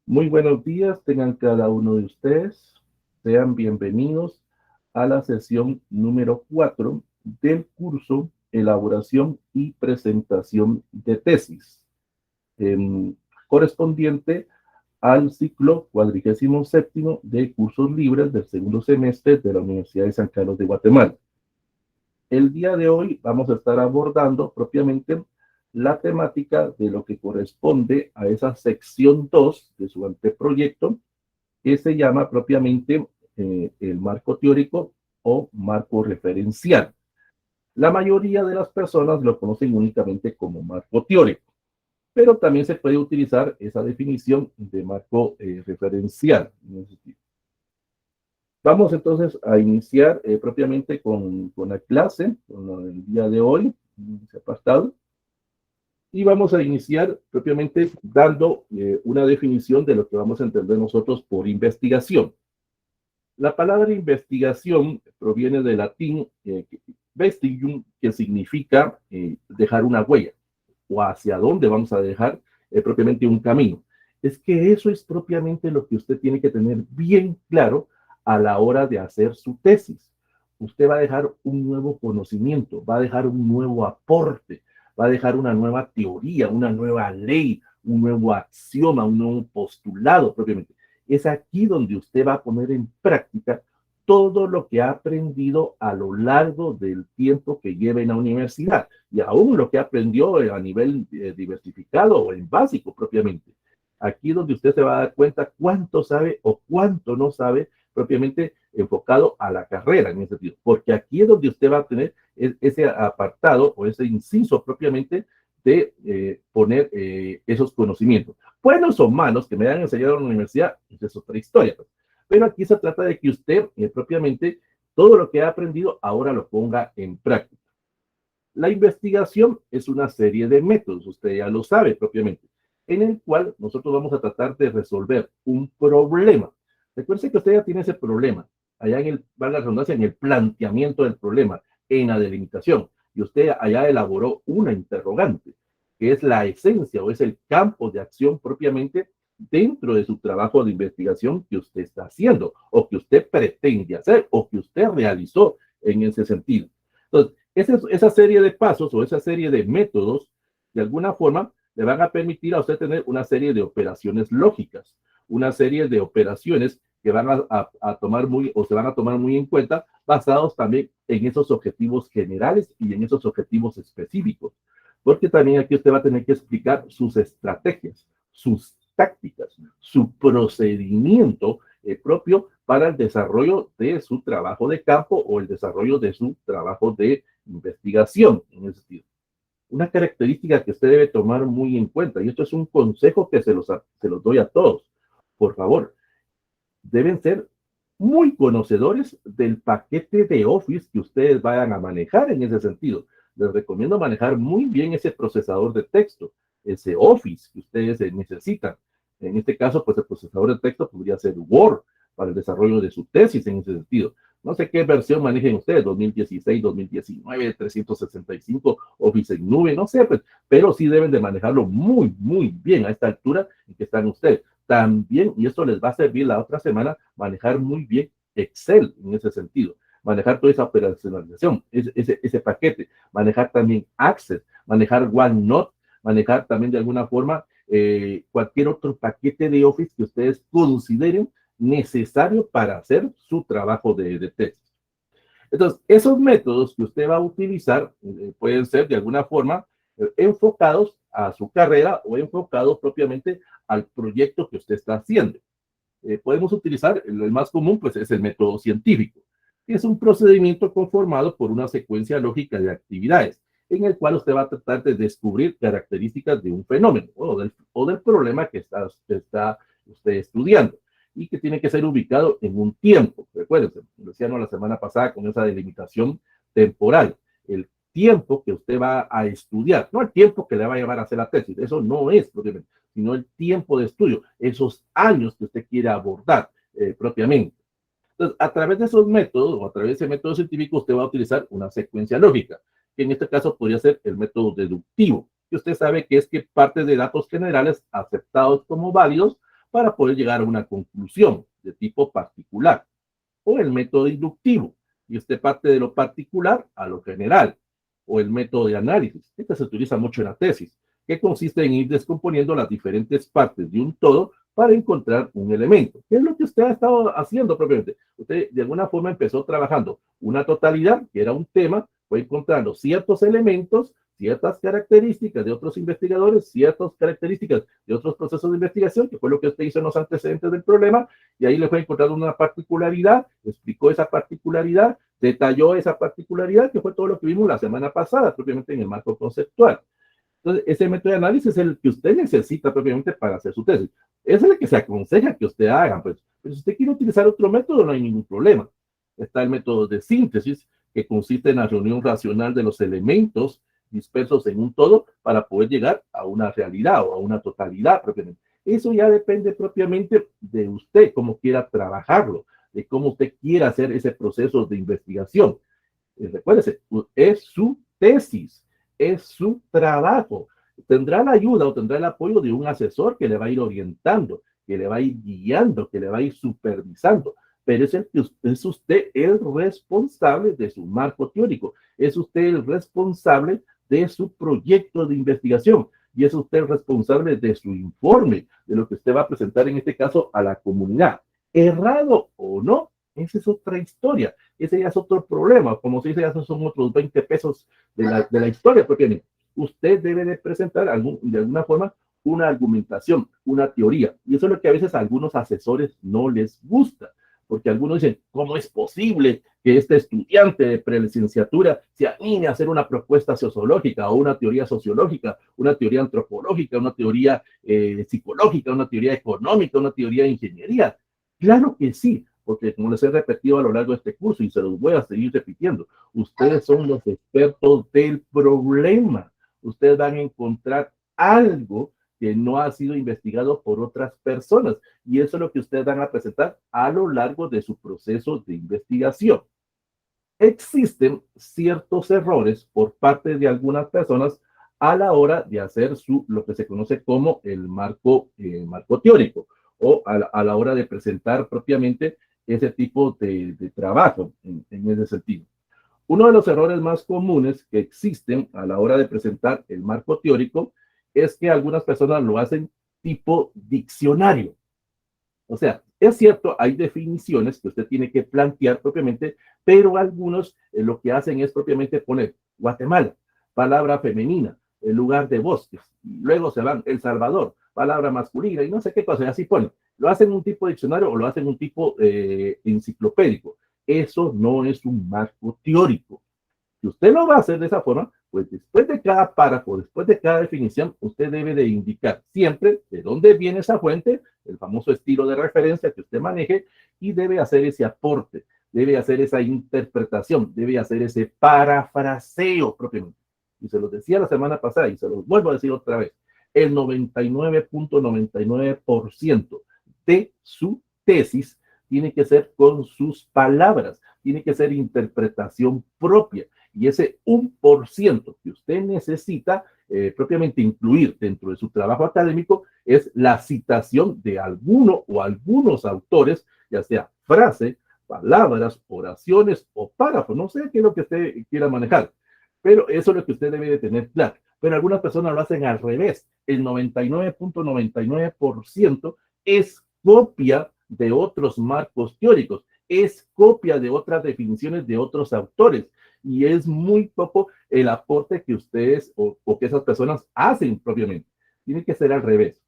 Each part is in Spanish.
Muy buenos días, tengan cada uno de ustedes. Sean bienvenidos a la sesión número 4 del curso Elaboración y Presentación de Tesis, correspondiente al ciclo 47º de cursos libres del segundo semestre de la Universidad de San Carlos de Guatemala. El día de hoy vamos a estar abordando propiamente la temática de lo que corresponde a esa sección 2 de su anteproyecto, que se llama propiamente el marco teórico o marco referencial. La mayoría de las personas lo conocen únicamente como marco teórico, pero también se puede utilizar esa definición de marco referencial. Vamos entonces a iniciar propiamente con la clase, con el día de hoy, ese apartado, y vamos a iniciar propiamente dando una definición de lo que vamos a entender nosotros por investigación. La palabra investigación proviene del latín vestigium, que significa dejar una huella, o hacia dónde vamos a dejar propiamente un camino. Es que eso es propiamente lo que usted tiene que tener bien claro a la hora de hacer su tesis. Usted va a dejar un nuevo conocimiento, va a dejar un nuevo aporte, va a dejar una nueva teoría, una nueva ley, un nuevo axioma, un nuevo postulado propiamente. Es aquí donde usted va a poner en práctica todo lo que ha aprendido a lo largo del tiempo que lleva en la universidad y aún lo que aprendió a nivel diversificado o en básico propiamente. Aquí donde usted se va a dar cuenta cuánto sabe o cuánto no sabe propiamente enfocado a la carrera en ese sentido, porque aquí es donde usted va a tener ese apartado o ese inciso propiamente de poner esos conocimientos. Buenos o malos que me han enseñado en la universidad, esa es otra historia. Pero aquí se trata de que usted propiamente todo lo que ha aprendido ahora lo ponga en práctica. La investigación es una serie de métodos, usted ya lo sabe propiamente, en el cual nosotros vamos a tratar de resolver un problema. Recuerde que usted ya tiene ese problema, allá en el, va la redundancia, en el planteamiento del problema, en la delimitación, y usted allá elaboró una interrogante, que es la esencia o es el campo de acción propiamente dentro de su trabajo de investigación que usted está haciendo, o que usted pretende hacer, o que usted realizó en ese sentido. Entonces, esa serie de pasos o esa serie de métodos, de alguna forma, le van a permitir a usted tener una serie de operaciones lógicas, una serie de operaciones que van a tomar muy, o se van a tomar muy en cuenta, basados también en esos objetivos generales y en esos objetivos específicos. Porque también aquí usted va a tener que explicar sus estrategias, sus tácticas, su procedimiento propio para el desarrollo de su trabajo de campo o el desarrollo de su trabajo de investigación en ese sentido. Una característica que usted debe tomar muy en cuenta, y esto es un consejo que se los doy a todos, por favor, deben ser muy conocedores del paquete de Office que ustedes vayan a manejar en ese sentido. Les recomiendo manejar muy bien ese procesador de texto, ese Office que ustedes necesitan. En este caso, pues el procesador de texto podría ser Word para el desarrollo de su tesis en ese sentido. No sé qué versión manejen ustedes, 2016, 2019, 365, Office en nube, no sé, pues, pero sí deben de manejarlo muy, muy bien a esta altura en que están ustedes. También, y esto les va a servir la otra semana, manejar muy bien Excel en ese sentido, manejar toda esa operacionalización, ese paquete, manejar también Access, manejar OneNote, manejar también de alguna forma cualquier otro paquete de Office que ustedes consideren necesario para hacer su trabajo de tesis. Entonces, esos métodos que usted va a utilizar pueden ser de alguna forma enfocados a su carrera o enfocados propiamente al proyecto que usted está haciendo. Podemos utilizar, el más común pues es el método científico, que es un procedimiento conformado por una secuencia lógica de actividades, en el cual usted va a tratar de descubrir características de un fenómeno o del problema que está usted estudiando y que tiene que ser ubicado en un tiempo. Recuerden, lo decíamos la semana pasada con esa delimitación temporal. El tiempo que usted va a estudiar, no el tiempo que le va a llevar a hacer la tesis, eso no es propiamente, sino el tiempo de estudio, esos años que usted quiere abordar propiamente. Entonces, a través de esos métodos o a través de ese método científico, usted va a utilizar una secuencia lógica, que en este caso podría ser el método deductivo, que usted sabe que es que parte de datos generales aceptados como válidos para poder llegar a una conclusión de tipo particular, o el método inductivo, y este parte de lo particular a lo general, o el método de análisis. Este se utiliza mucho en la tesis, que consiste en ir descomponiendo las diferentes partes de un todo para encontrar un elemento. ¿Qué es lo que usted ha estado haciendo propiamente? Usted de alguna forma empezó trabajando una totalidad, que era un tema, fue encontrando ciertos elementos, ciertas características de otros investigadores, ciertas características de otros procesos de investigación, que fue lo que usted hizo en los antecedentes del problema, y ahí le fue encontrando una particularidad, explicó esa particularidad, detalló esa particularidad, que fue todo lo que vimos la semana pasada, propiamente en el marco conceptual. Entonces, ese método de análisis es el que usted necesita propiamente para hacer su tesis. Es el que se aconseja que usted haga. Pues. Pero si usted quiere utilizar otro método, no hay ningún problema. Está el método de síntesis, que consiste en la reunión racional de los elementos dispersos en un todo para poder llegar a una realidad o a una totalidad propiamente. Eso ya depende propiamente de usted, cómo quiera trabajarlo, de cómo usted quiera hacer ese proceso de investigación. Recuérdese, es su tesis, es su trabajo. Tendrá la ayuda o tendrá el apoyo de un asesor que le va a ir orientando, que le va a ir guiando, que le va a ir supervisando. Pero es usted el responsable de su marco teórico, es usted el responsable de su proyecto de investigación y es usted el responsable de su informe, de lo que usted va a presentar en este caso a la comunidad. Errado o no, esa es otra historia, ese ya es otro problema, como se dice, ya son otros 20 pesos de la historia propiamente. Usted debe de presentar de alguna forma una argumentación, una teoría, y eso es lo que a veces a algunos asesores no les gusta, porque algunos dicen, ¿cómo es posible que este estudiante de prelicenciatura se anime a hacer una propuesta sociológica o una teoría sociológica, una teoría antropológica, una teoría psicológica, una teoría económica, una teoría de ingeniería? Claro que sí, porque como les he repetido a lo largo de este curso y se los voy a seguir repitiendo, ustedes son los expertos del problema. Ustedes van a encontrar algo que no ha sido investigado por otras personas y eso es lo que ustedes van a presentar a lo largo de su proceso de investigación. Existen ciertos errores por parte de algunas personas a la hora de hacer lo que se conoce como el marco teórico o a la hora de presentar propiamente ese tipo de trabajo en ese sentido. Uno de los errores más comunes que existen a la hora de presentar el marco teórico es que algunas personas lo hacen tipo diccionario. O sea, es cierto, hay definiciones que usted tiene que plantear propiamente, pero algunos lo que hacen es propiamente poner Guatemala, palabra femenina, el lugar de bosques, y luego se van El Salvador, palabra masculina, y no sé qué cosa, y así ponen. Lo hacen un tipo de diccionario o lo hacen un tipo enciclopédico. Eso no es un marco teórico. Si usted lo va a hacer de esa forma, pues después de cada párrafo, después de cada definición, usted debe de indicar siempre de dónde viene esa fuente, el famoso estilo de referencia que usted maneje, y debe hacer ese aporte, debe hacer esa interpretación, debe hacer ese parafraseo propiamente. Y se los decía la semana pasada y se los vuelvo a decir otra vez, el 99.99% de su tesis tiene que ser con sus palabras, tiene que ser interpretación propia. Y ese 1% que usted necesita propiamente incluir dentro de su trabajo académico es la citación de alguno o algunos autores, ya sea frase, palabras, oraciones o párrafos. No sé qué es lo que usted quiera manejar, pero eso es lo que usted debe de tener claro. Pero algunas personas lo hacen al revés. El 99.99% es copia de otros marcos teóricos, es copia de otras definiciones de otros autores y es muy poco el aporte que ustedes o que esas personas hacen propiamente. Tiene que ser al revés.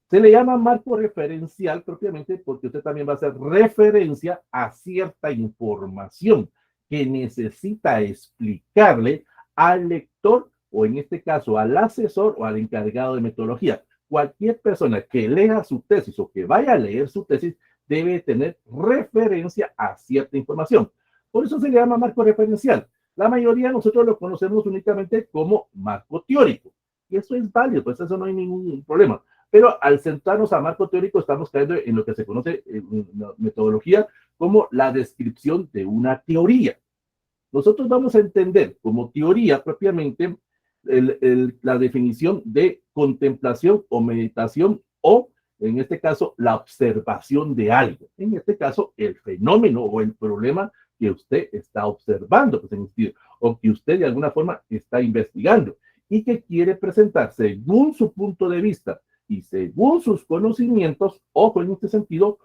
Se le llama marco referencial propiamente porque usted también va a hacer referencia a cierta información que necesita explicarle al lector o en este caso al asesor o al encargado de metodología. Cualquier persona que lea su tesis o que vaya a leer su tesis debe tener referencia a cierta información. Por eso se le llama marco referencial. La mayoría de nosotros lo conocemos únicamente como marco teórico. Y eso es válido, pues eso no hay ningún problema. Pero al centrarnos a marco teórico estamos cayendo en lo que se conoce en la metodología como la descripción de una teoría. Nosotros vamos a entender como teoría propiamente la definición de contemplación o meditación o en este caso, la observación de algo, en este caso, el fenómeno o el problema que usted está observando, pues, en sentido, o que usted de alguna forma está investigando y que quiere presentar según su punto de vista y según sus conocimientos, ojo en este sentido,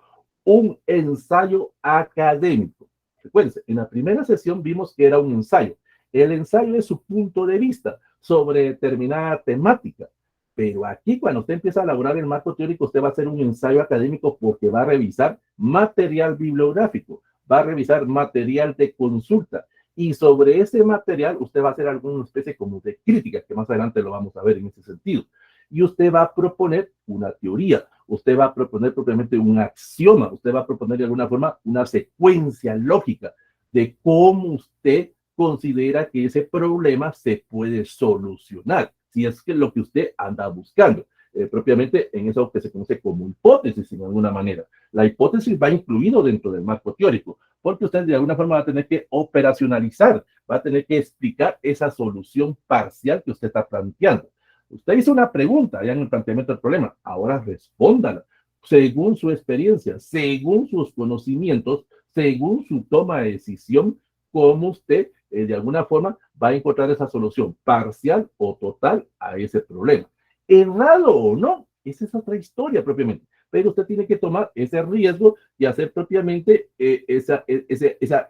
un ensayo académico. Recuérdense, en la primera sesión vimos que era un ensayo. El ensayo es su punto de vista sobre determinada temática. Pero aquí, cuando usted empieza a elaborar el marco teórico, usted va a hacer un ensayo académico porque va a revisar material bibliográfico, va a revisar material de consulta. Y sobre ese material, usted va a hacer alguna especie como de crítica, que más adelante lo vamos a ver en ese sentido. Y usted va a proponer una teoría, usted va a proponer propiamente un axioma, usted va a proponer de alguna forma una secuencia lógica de cómo usted considera que ese problema se puede solucionar, si es que lo que usted anda buscando. Propiamente en eso que se conoce como hipótesis, de alguna manera. La hipótesis va incluido dentro del marco teórico, porque usted de alguna forma va a tener que operacionalizar, va a tener que explicar esa solución parcial que usted está planteando. Usted hizo una pregunta ya en el planteamiento del problema, ahora respóndala según su experiencia, según sus conocimientos, según su toma de decisión, cómo usted de alguna forma va a encontrar esa solución parcial o total a ese problema. Errado o no, esa es otra historia propiamente, pero usted tiene que tomar ese riesgo y hacer propiamente esa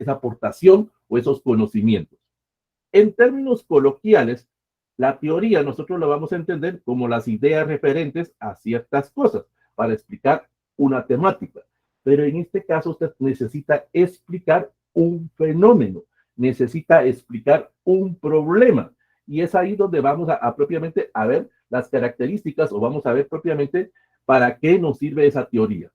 aportación o esos conocimientos. En términos coloquiales, la teoría nosotros la vamos a entender como las ideas referentes a ciertas cosas para explicar una temática. Pero en este caso usted necesita explicar un fenómeno, necesita explicar un problema. Y es ahí donde vamos a propiamente a ver las características o vamos a ver propiamente para qué nos sirve esa teoría.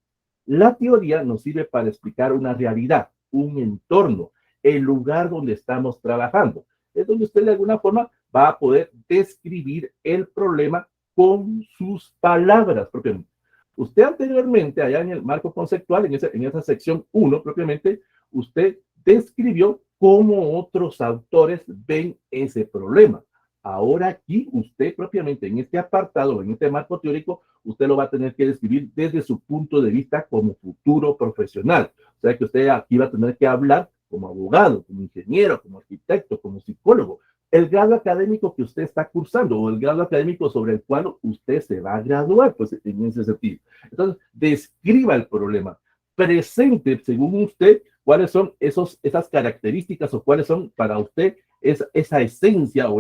La teoría nos sirve para explicar una realidad, un entorno, el lugar donde estamos trabajando. Es donde usted de alguna forma va a poder describir el problema con sus palabras propiamente. Usted anteriormente, allá en el marco conceptual, en esa sección 1 propiamente, usted describió cómo otros autores ven ese problema. Ahora aquí, usted propiamente en este apartado, en este marco teórico, usted lo va a tener que describir desde su punto de vista como futuro profesional. O sea que usted aquí va a tener que hablar como abogado, como ingeniero, como arquitecto, como psicólogo. El grado académico que usted está cursando o el grado académico sobre el cual usted se va a graduar, pues en ese sentido. Entonces, describa el problema, presente según usted cuáles son esas características o cuáles son para usted esa esencia o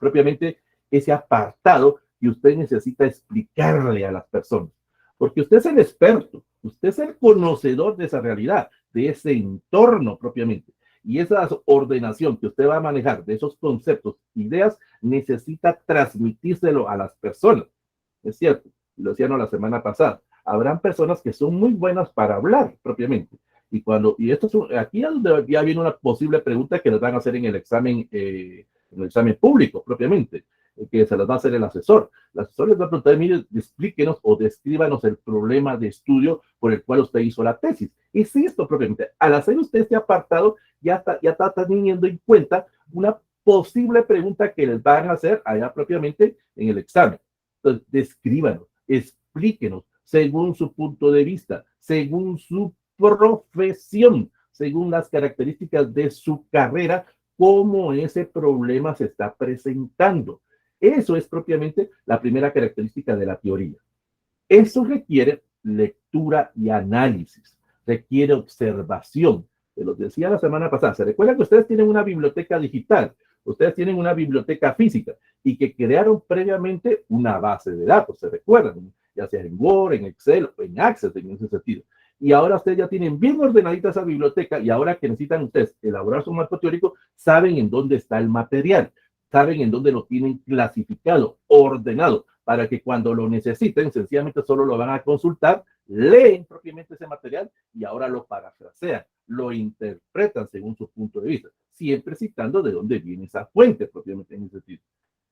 propiamente ese apartado que usted necesita explicarle a las personas. Porque usted es el experto, usted es el conocedor de esa realidad, de ese entorno propiamente. Y esa ordenación que usted va a manejar de esos conceptos, ideas, necesita transmitírselo a las personas. Es cierto, lo decíamos la semana pasada. Habrán personas que son muy buenas para hablar propiamente. Y esto es aquí es donde ya viene una posible pregunta que les van a hacer en el examen público propiamente, que se las va a hacer el asesor. El asesor les va a preguntar, mire, explíquenos o descríbanos el problema de estudio por el cual usted hizo la tesis. Y sí, esto propiamente, al hacer usted este apartado, ya está teniendo en cuenta una posible pregunta que les van a hacer allá propiamente en el examen. Entonces, descríbanos, explíquenos según su punto de vista, según su profesión, según las características de su carrera, cómo ese problema se está presentando. Eso es propiamente la primera característica de la teoría. Eso requiere lectura y análisis, requiere observación. Se los decía la semana pasada. ¿Se recuerdan que ustedes tienen una biblioteca digital? Ustedes tienen una biblioteca física y que crearon previamente una base de datos, ¿se recuerdan? Ya sea en Word, en Excel o en Access, en ese sentido. Y ahora ustedes ya tienen bien ordenadita esa biblioteca y ahora que necesitan ustedes elaborar su marco teórico, saben en dónde está el material, saben en dónde lo tienen clasificado, ordenado, para que cuando lo necesiten, sencillamente solo lo van a consultar, leen propiamente ese material y ahora lo parafrasean, lo interpretan según su punto de vista, siempre citando de dónde viene esa fuente propiamente en ese sentido.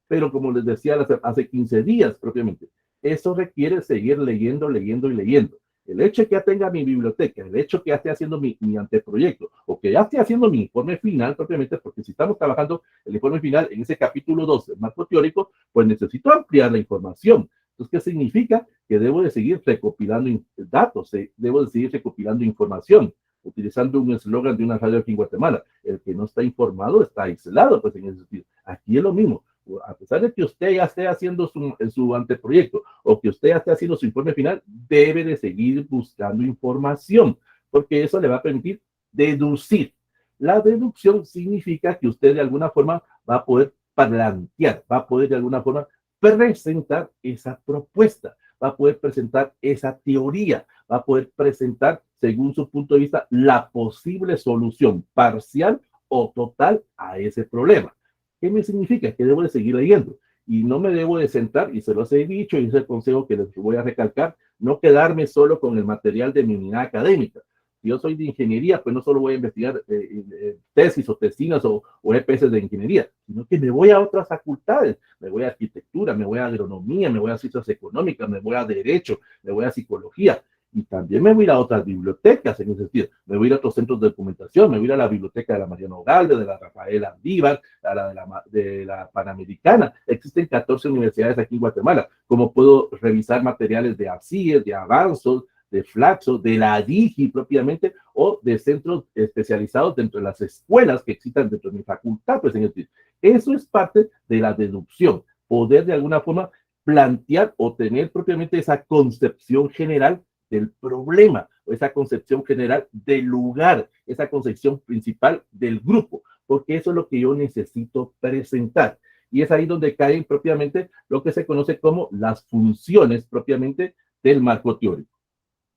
Pero como les decía hace 15 días propiamente, eso requiere seguir leyendo, leyendo y leyendo. El hecho de que ya tenga mi biblioteca, el hecho de que ya esté haciendo mi anteproyecto o que ya esté haciendo mi informe final propiamente, porque si estamos trabajando el informe final en ese capítulo 2, el marco teórico, pues necesito ampliar la información. Entonces, ¿qué significa? Que debo de seguir recopilando datos, debo de seguir recopilando información, utilizando un eslogan de una radio aquí en Guatemala. El que no está informado está aislado, pues en ese sentido. Aquí es lo mismo. A pesar de que usted ya esté haciendo su anteproyecto o que usted ya esté haciendo su informe final, debe de seguir buscando información, porque eso le va a permitir deducir. La deducción significa que usted de alguna forma va a poder plantear, va a poder de alguna forma presentar esa propuesta, va a poder presentar esa teoría, va a poder presentar, según su punto de vista, la posible solución parcial o total a ese problema. ¿Qué me significa? Que debo de seguir leyendo y no me debo de sentar, y se los he dicho y es el consejo que les voy a recalcar, no quedarme solo con el material de mi unidad académica. Si yo soy de ingeniería, pues no solo voy a investigar tesis o tesinas o EPS de ingeniería, sino que me voy a otras facultades, me voy a arquitectura, me voy a agronomía, me voy a ciencias económicas, me voy a derecho, me voy a psicología. Y también me voy a ir a otras bibliotecas en ese sentido. Me voy a ir a otros centros de documentación, me voy a ir a la biblioteca de la Mariano Galde, de la Rafael Andívar, a la de la Panamericana. Existen 14 universidades aquí en Guatemala. Como puedo revisar materiales de ACIES, de Avanzos, de Flaxo, de la DIGI propiamente, o de centros especializados dentro de las escuelas que existan dentro de mi facultad. Pues en el eso es parte de la deducción, poder de alguna forma plantear o tener propiamente esa concepción general del problema, o esa concepción general del lugar, esa concepción principal del grupo, porque eso es lo que yo necesito presentar. Y es ahí donde caen propiamente lo que se conoce como las funciones propiamente del marco teórico.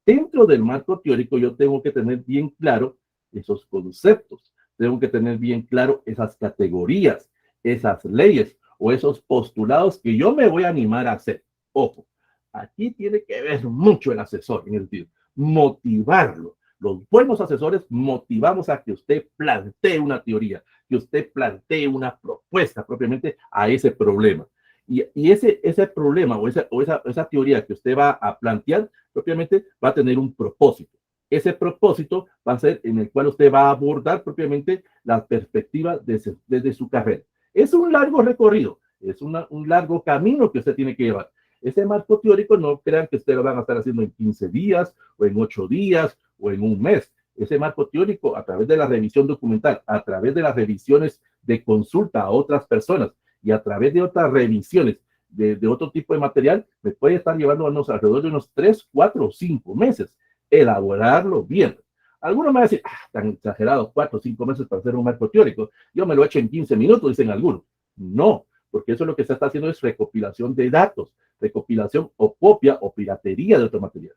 Dentro del marco teórico yo tengo que tener bien claro esos conceptos, tengo que tener bien claro esas categorías, esas leyes o esos postulados que yo me voy a animar a hacer. Ojo, aquí tiene que ver mucho el asesor, en el sentido, motivarlo. Los buenos asesores motivamos a que usted plantee una teoría, que usted plantee una propuesta propiamente a ese problema. Y ese problema o esa teoría que usted va a plantear propiamente va a tener un propósito. Ese propósito va a ser en el cual usted va a abordar propiamente la perspectiva desde su carrera. Es un largo recorrido, es un largo camino que usted tiene que llevar. Ese marco teórico no crean que usted lo van a estar haciendo en 15 días o en 8 días o en un mes. Ese marco teórico, a través de la revisión documental, a través de las revisiones de consulta a otras personas y a través de otras revisiones de otro tipo de material, me puede estar llevando alrededor de unos 3, 4 o 5 meses. Elaborarlo bien. Algunos me van a decir, tan exagerado, 4 o 5 meses para hacer un marco teórico. Yo me lo he hecho en 15 minutos, dicen algunos. No, porque eso lo que se está haciendo es recopilación de datos, recopilación o copia o piratería de otro material.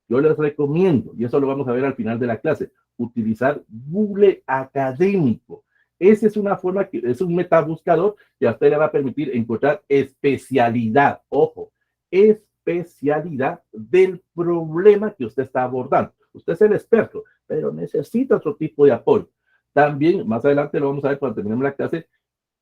Yo les recomiendo, y eso lo vamos a ver al final de la clase, utilizar Google Académico. Esa es una forma, que es un metabuscador que a usted le va a permitir encontrar especialidad, ojo, especialidad del problema que usted está abordando. Usted es el experto, pero necesita otro tipo de apoyo. También, más adelante lo vamos a ver cuando terminemos la clase,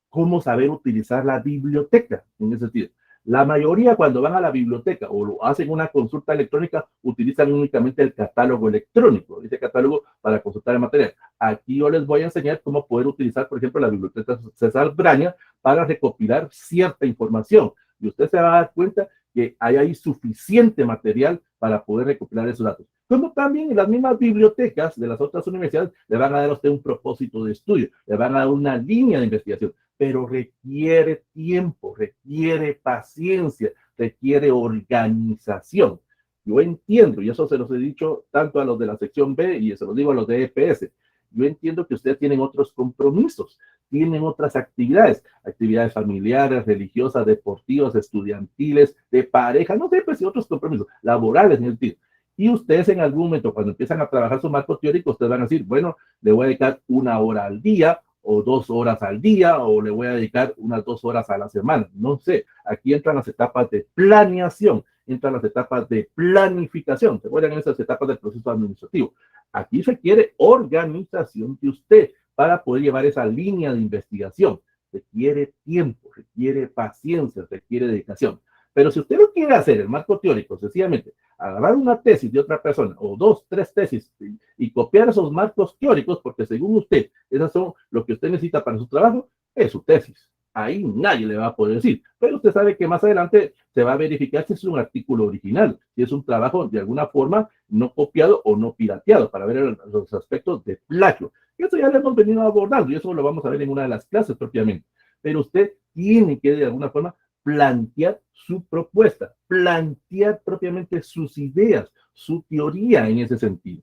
cómo saber utilizar la biblioteca en ese sentido. La mayoría cuando van a la biblioteca o lo hacen una consulta electrónica utilizan únicamente el catálogo electrónico, ese catálogo para consultar el material. Aquí yo les voy a enseñar cómo poder utilizar, por ejemplo, la biblioteca César Braña para recopilar cierta información. Y usted se va a dar cuenta que hay ahí suficiente material para poder recopilar esos datos. Como también en las mismas bibliotecas de las otras universidades le van a dar a usted un propósito de estudio, le van a dar una línea de investigación, pero requiere tiempo, requiere paciencia, requiere organización. Yo entiendo, y eso se los he dicho tanto a los de la sección B y se los digo a los de EPS, yo entiendo que ustedes tienen otros compromisos, tienen otras actividades, actividades familiares, religiosas, deportivas, estudiantiles, de pareja, no sé, pues y otros compromisos, laborales en el tiempo. Y ustedes en algún momento, cuando empiezan a trabajar su marco teórico, ustedes van a decir, bueno, le voy a dedicar 1 hora al día, o 2 horas al día, o le voy a dedicar unas 2 horas a la semana. No sé, aquí entran las etapas de planeación, entran las etapas de planificación, se vuelven esas etapas del proceso administrativo. Aquí requiere organización de usted para poder llevar esa línea de investigación. Requiere tiempo, requiere paciencia, requiere dedicación. Pero si usted lo quiere hacer, el marco teórico, sencillamente, agarrar una tesis de otra persona, o 2, 3 tesis, y copiar esos marcos teóricos, porque según usted, esas son lo que usted necesita para su trabajo, es su tesis. ahí nadie le va a poder decir. Pero usted sabe que más adelante se va a verificar si es un artículo original, si es un trabajo de alguna forma no copiado o no pirateado, para ver los aspectos de plagio. Y eso ya lo hemos venido abordando y eso lo vamos a ver en una de las clases propiamente. Pero usted tiene que de alguna forma plantear su propuesta, plantear propiamente sus ideas, su teoría en ese sentido.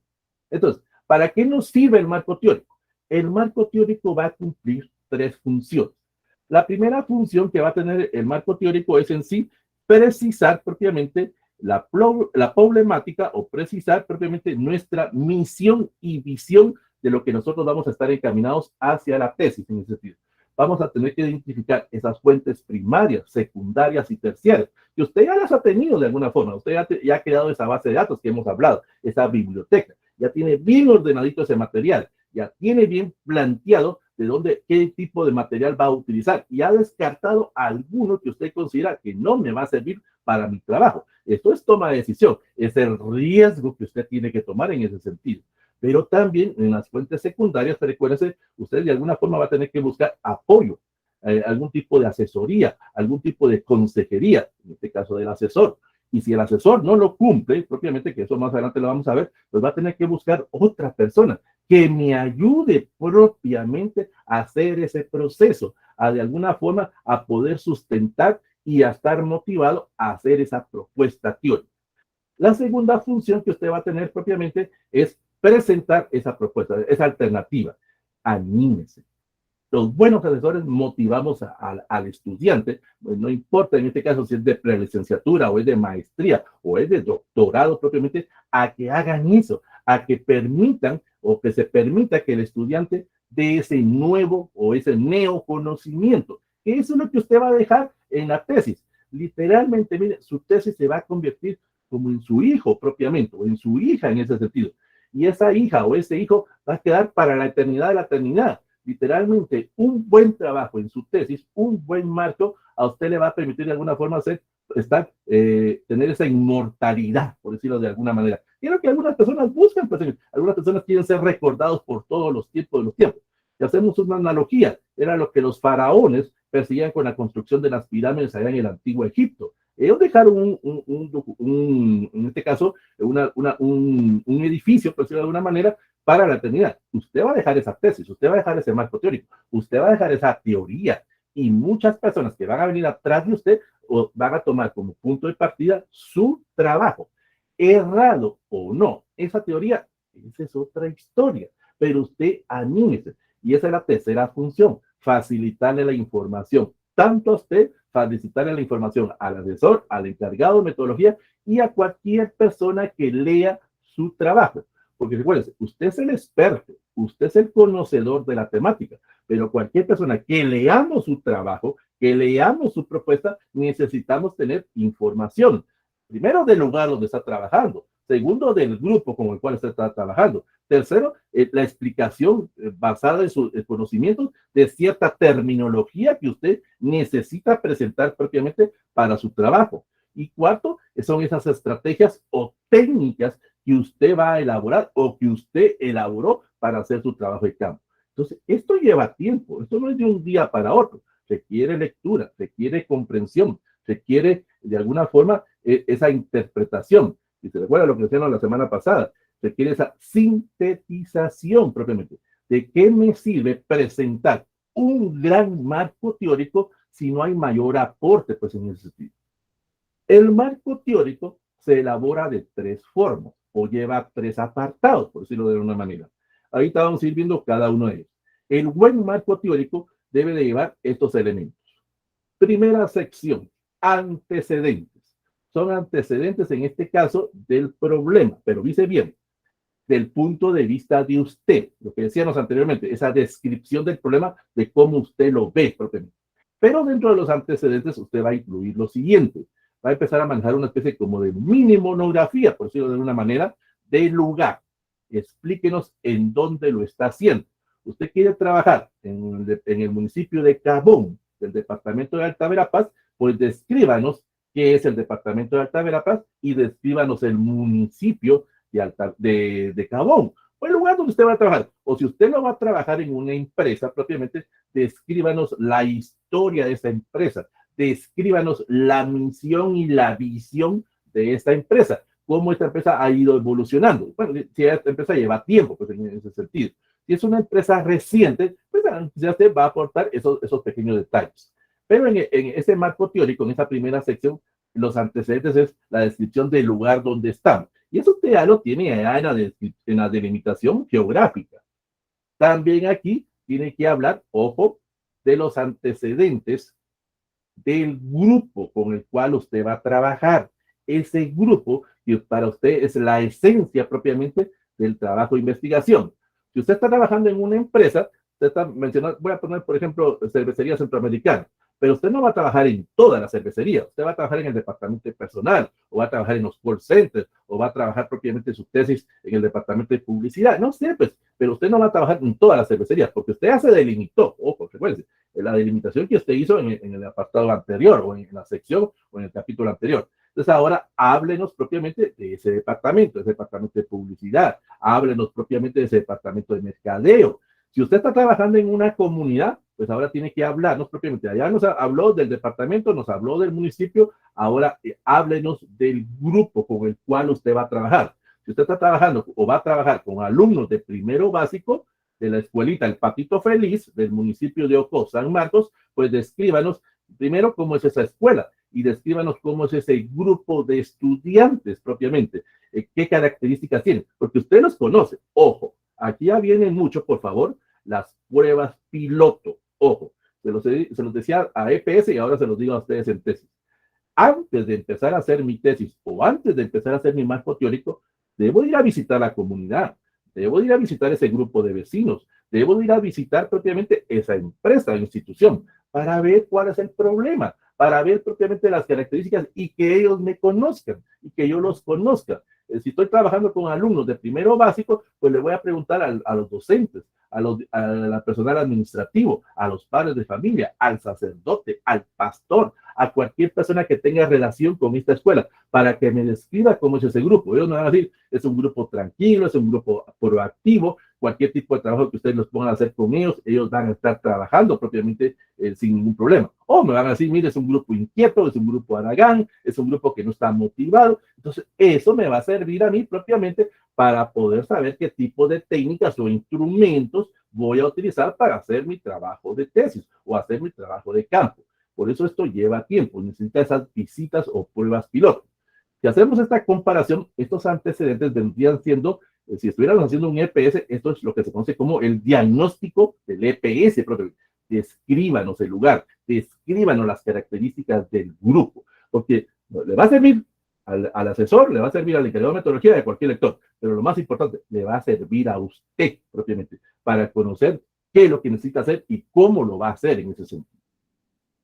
Entonces, ¿para qué nos sirve el marco teórico? El marco teórico va a cumplir tres funciones. La primera función que va a tener el marco teórico es en sí precisar propiamente la problemática o precisar propiamente nuestra misión y visión de lo que nosotros vamos a estar encaminados hacia la tesis en ese sentido. Vamos a tener que identificar esas fuentes primarias, secundarias y terciarias, que usted ya las ha tenido de alguna forma, usted ya ha creado esa base de datos que hemos hablado, esa biblioteca, ya tiene bien ordenadito ese material, ya tiene bien planteado de dónde, qué tipo de material va a utilizar y ha descartado alguno que usted considera que no me va a servir para mi trabajo. Esto es toma de decisión, es el riesgo que usted tiene que tomar en ese sentido. Pero también en las fuentes secundarias, recuérdese, usted de alguna forma va a tener que buscar apoyo, algún tipo de asesoría, algún tipo de consejería, en este caso del asesor. Y si el asesor no lo cumple, propiamente, que eso más adelante lo vamos a ver, pues va a tener que buscar otra persona que me ayude propiamente a hacer ese proceso, a de alguna forma a poder sustentar y a estar motivado a hacer esa propuesta teórica. La segunda función que usted va a tener propiamente es presentar esa propuesta, esa alternativa. Anímese. Los buenos asesores motivamos al estudiante, pues no importa en este caso si es de prelicenciatura o es de maestría o es de doctorado propiamente, a que hagan eso, a que permitan o que se permita que el estudiante dé ese nuevo o ese neoconocimiento. Eso es lo que usted va a dejar en la tesis. Literalmente, mire, su tesis se va a convertir como en su hijo propiamente, o en su hija en ese sentido. Y esa hija o ese hijo va a quedar para la eternidad de la eternidad. Literalmente, un buen trabajo en su tesis, un buen marco, a usted le va a permitir de alguna forma tener esa inmortalidad, por decirlo de alguna manera. Y es lo que algunas personas buscan, pues, algunas personas quieren ser recordados por todos los tiempos de los tiempos. Y hacemos una analogía, era lo que los faraones perseguían con la construcción de las pirámides allá en el antiguo Egipto. Ellos dejaron en este caso, un edificio, por decirlo de alguna manera, para la eternidad. Usted va a dejar esa tesis, usted va a dejar ese marco teórico, usted va a dejar esa teoría y muchas personas que van a venir atrás de usted van a tomar como punto de partida su trabajo. Errado o no, esa teoría, esa es otra historia, pero usted anímese. Y esa es la tercera función, facilitarle la información, tanto a usted, facilitarle la información al asesor, al encargado de metodología y a cualquier persona que lea su trabajo. Porque recuerden, usted es el experto, usted es el conocedor de la temática, pero cualquier persona que leamos su trabajo, que leamos su propuesta, necesitamos tener información. Primero, del lugar donde está trabajando. Segundo, del grupo con el cual usted está trabajando. Tercero, la explicación basada en sus conocimientos de cierta terminología que usted necesita presentar propiamente para su trabajo. Y cuarto, son esas estrategias o técnicas que usted va a elaborar o que usted elaboró para hacer su trabajo de campo. Entonces, esto lleva tiempo, esto no es de un día para otro, requiere lectura, requiere comprensión, requiere de alguna forma esa interpretación. Y se recuerda lo que decíamos la semana pasada, requiere esa sintetización propiamente. ¿De qué me sirve presentar un gran marco teórico si no hay mayor aporte pues, en ese sentido? El marco teórico se elabora de tres formas o lleva tres apartados, por decirlo de una manera. Ahorita vamos a ir viendo cada uno de ellos. El buen marco teórico debe de llevar estos elementos. Primera sección, antecedentes. Son antecedentes en este caso del problema, pero dice bien, del punto de vista de usted, lo que decíamos anteriormente, esa descripción del problema de cómo usted lo ve propiamente. Pero dentro de los antecedentes usted va a incluir lo siguiente, va a empezar a manejar una especie como de mini monografía, por decirlo de una manera, del lugar. Explíquenos en dónde lo está haciendo. Usted quiere trabajar en el municipio de Cabón, del departamento de Alta Verapaz, pues descríbanos qué es el departamento de Alta Verapaz y descríbanos el municipio de Cabón, o el lugar donde usted va a trabajar. O si usted no va a trabajar en una empresa propiamente, descríbanos la historia de esta empresa, descríbanos la misión y la visión de esta empresa, cómo esta empresa ha ido evolucionando. Bueno, si esta empresa lleva tiempo, pues en ese sentido. Si es una empresa reciente, pues ya usted va a aportar esos pequeños detalles. Pero en ese marco teórico, en esa primera sección, los antecedentes es la descripción del lugar donde estamos. Y eso usted ya lo tiene allá en la delimitación geográfica. También aquí tiene que hablar, ojo, de los antecedentes del grupo con el cual usted va a trabajar. Ese grupo que para usted es la esencia propiamente del trabajo de investigación. Si usted está trabajando en una empresa, usted está mencionando, voy a poner, por ejemplo, cervecería centroamericana, pero usted no va a trabajar en toda la cervecería, usted va a trabajar en el departamento de personal, o va a trabajar en los call centers, o va a trabajar propiamente su tesis en el departamento de publicidad, no sé, pues, pero usted no va a trabajar en todas las cervecerías, porque usted ya se delimitó, ojo, recuerde, la delimitación que usted hizo en el apartado anterior, o en la sección, o en el capítulo anterior. Entonces ahora háblenos propiamente de ese departamento de publicidad, háblenos propiamente de ese departamento de mercadeo. Si usted está trabajando en una comunidad, pues ahora tiene que hablarnos propiamente. Allá nos habló del departamento, nos habló del municipio, ahora háblenos del grupo con el cual usted va a trabajar. Si usted está trabajando o va a trabajar con alumnos de primero básico de la escuelita El Patito Feliz del municipio de Ocó, San Marcos, pues descríbanos primero cómo es esa escuela y descríbanos cómo es ese grupo de estudiantes propiamente, qué características tienen, porque usted los conoce. Ojo, aquí ya vienen mucho, por favor, las pruebas piloto. Ojo, se los decía a EPS y ahora se los digo a ustedes en tesis. Antes de empezar a hacer mi tesis o antes de empezar a hacer mi marco teórico, debo ir a visitar la comunidad, debo ir a visitar ese grupo de vecinos, debo ir a visitar propiamente esa empresa o institución para ver cuál es el problema, para ver propiamente las características y que ellos me conozcan y que yo los conozca. Si estoy trabajando con alumnos de primero básico, pues le voy a preguntar a los docentes, al personal administrativo, a los padres de familia, al sacerdote, al pastor, a cualquier persona que tenga relación con esta escuela, para que me describa cómo es ese grupo. Ellos me van a decir, es un grupo tranquilo, es un grupo proactivo, cualquier tipo de trabajo que ustedes los pongan a hacer con ellos van a estar trabajando propiamente sin ningún problema. O me van a decir, mire, es un grupo inquieto, es un grupo haragán, es un grupo que no está motivado. Entonces, eso me va a servir a mí propiamente para poder saber qué tipo de técnicas o instrumentos voy a utilizar para hacer mi trabajo de tesis o hacer mi trabajo de campo. Por eso esto lleva tiempo, necesita esas visitas o pruebas piloto. Si hacemos esta comparación, estos antecedentes vendrían siendo, si estuviéramos haciendo un EPS, esto es lo que se conoce como el diagnóstico del EPS. Descríbanos el lugar, descríbanos las características del grupo, porque le va a servir al asesor, le va a servir al encargado de metodología de cualquier lector, pero lo más importante, le va a servir a usted propiamente para conocer qué es lo que necesita hacer y cómo lo va a hacer en ese sentido.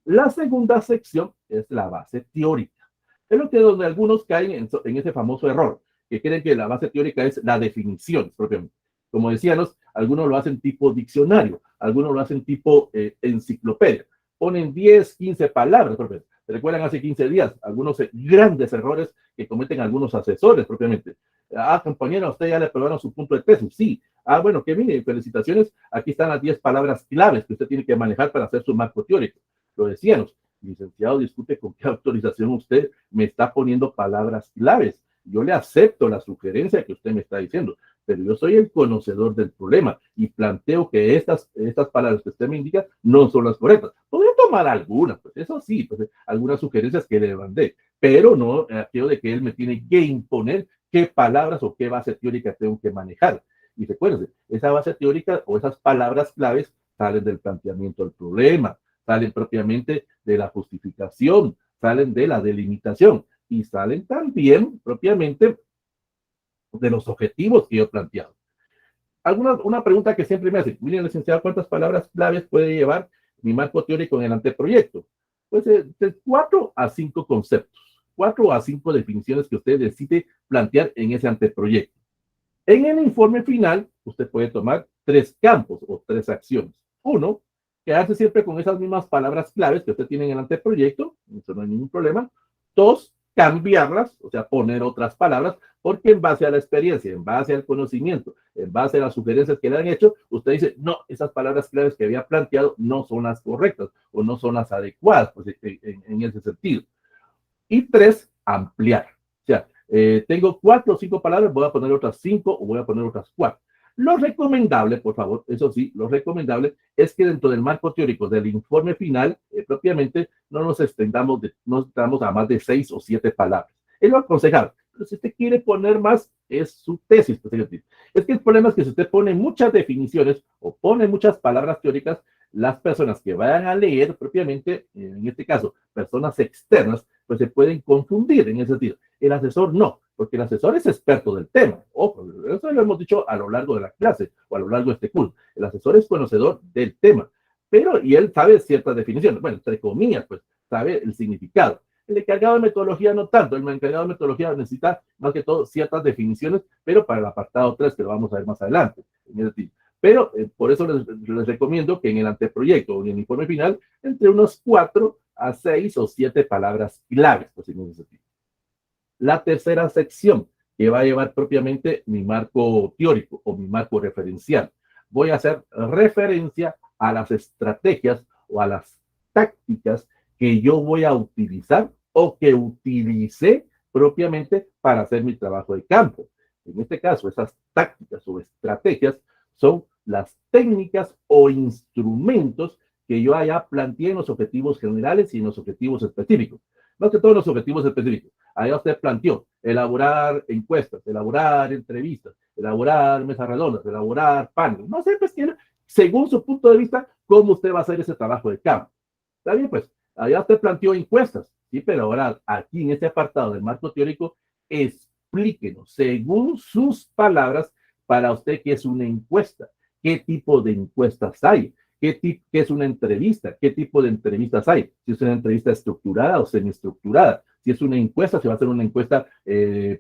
La segunda sección es la base teórica. Es lo que donde algunos caen en ese famoso error, que creen que la base teórica es la definición propiamente. Como decíamos, algunos lo hacen tipo diccionario, algunos lo hacen tipo enciclopedia. Ponen 10, 15 palabras propiamente. ¿Se recuerdan hace 15 días? Algunos grandes errores que cometen algunos asesores propiamente. Ah, compañero, a usted ya le aprobaron su punto de tesis. Sí. Ah, bueno, que mire, felicitaciones. Aquí están las 10 palabras claves que usted tiene que manejar para hacer su marco teórico. Lo decíamos, licenciado, discute con qué autorización usted me está poniendo palabras claves. Yo le acepto la sugerencia que usted me está diciendo, pero yo soy el conocedor del problema y planteo que estas palabras que usted me indica no son las correctas. Podría tomar algunas, pues eso sí, pues, algunas sugerencias que le mandé, pero no aquello de que él me tiene que imponer qué palabras o qué base teórica tengo que manejar. Y recuérdense, esa base teórica o esas palabras claves salen del planteamiento del problema, salen propiamente de la justificación, salen de la delimitación y salen también propiamente de los objetivos que yo he planteado. Una pregunta que siempre me hacen, miren, licenciado, ¿cuántas palabras claves puede llevar mi marco teórico en el anteproyecto? Pues de 4 a 5 conceptos, 4 a 5 definiciones que usted decide plantear en ese anteproyecto. En el informe final, usted puede tomar 3 campos o 3 acciones. Uno, quedarse siempre con esas mismas palabras claves que usted tiene en el anteproyecto, eso no hay ningún problema. 2, cambiarlas, o sea, poner otras palabras, porque en base a la experiencia, en base al conocimiento, en base a las sugerencias que le han hecho, usted dice, no, esas palabras claves que había planteado no son las correctas o no son las adecuadas, pues, en ese sentido. Y tres, ampliar. O sea, tengo 4 o 5 palabras, voy a poner otras 5 o voy a poner otras 4. Lo recomendable, por favor, eso sí, lo recomendable es que dentro del marco teórico del informe final, propiamente, no nos extendamos, no extendamos a más de 6 o 7 palabras. Es lo aconsejable. Pero si usted quiere poner más, es su tesis. Pues, es que el problema es que si usted pone muchas definiciones o pone muchas palabras teóricas, las personas que vayan a leer propiamente, en este caso, personas externas, pues se pueden confundir en ese sentido. El asesor no, porque el asesor es experto del tema. Ojo, eso lo hemos dicho a lo largo de la clase o a lo largo de este curso. El asesor es conocedor del tema, pero y él sabe ciertas definiciones, bueno, entre comillas, pues sabe el significado. El encargado de metodología no tanto, el encargado de metodología necesita más que todo ciertas definiciones, pero para el apartado 3, que lo vamos a ver más adelante. Pero por eso les recomiendo que en el anteproyecto o en el informe final, entre unos 4 a 6 o 7 palabras claves, pues en ese sentido. La tercera sección, que va a llevar propiamente mi marco teórico o mi marco referencial. Voy a hacer referencia a las estrategias o a las tácticas que yo voy a utilizar o que utilicé propiamente para hacer mi trabajo de campo. En este caso, esas tácticas o estrategias son las técnicas o instrumentos que yo haya planteado en los objetivos generales y en los objetivos específicos. Más que todos los objetivos específicos. Allá usted planteó elaborar encuestas, elaborar entrevistas, elaborar mesas redondas, elaborar paneles. No sé, pues, según su punto de vista, cómo usted va a hacer ese trabajo de campo. ¿Está bien? Pues, allá usted planteó encuestas, ¿sí? Pero ahora, aquí en este apartado del marco teórico, explíquenos, según sus palabras, para usted qué es una encuesta, qué tipo de encuestas hay, qué es una entrevista, qué tipo de entrevistas hay, si es una entrevista estructurada o semiestructurada, si es una encuesta, si va a ser una encuesta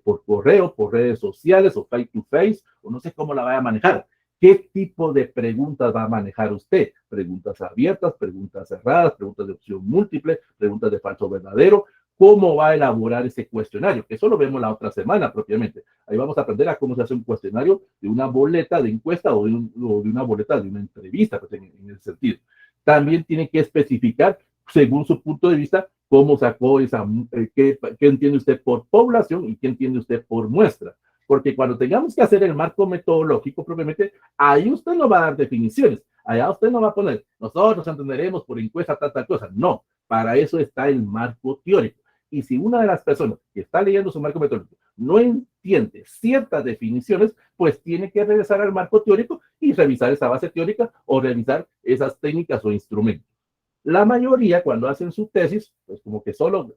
por correo, por redes sociales o face to face, o no sé cómo la vaya a manejar. ¿Qué tipo de preguntas va a manejar usted? Preguntas abiertas, preguntas cerradas, preguntas de opción múltiple, preguntas de falso verdadero. ¿Cómo va a elaborar ese cuestionario? Que eso lo vemos la otra semana propiamente. Ahí vamos a aprender a cómo se hace un cuestionario de una boleta de encuesta o de una boleta de una entrevista, pues en ese sentido. También tiene que especificar, según su punto de vista, cómo sacó esa, qué entiende usted por población y qué entiende usted por muestra. Porque cuando tengamos que hacer el marco metodológico propiamente, ahí usted no va a dar definiciones. Allá usted no va a poner, nosotros entenderemos por encuesta tal cosa. No, para eso está el marco teórico. Y si una de las personas que está leyendo su marco metodológico no entiende ciertas definiciones, pues tiene que regresar al marco teórico y revisar esa base teórica o revisar esas técnicas o instrumentos. La mayoría, cuando hacen su tesis, pues como que solo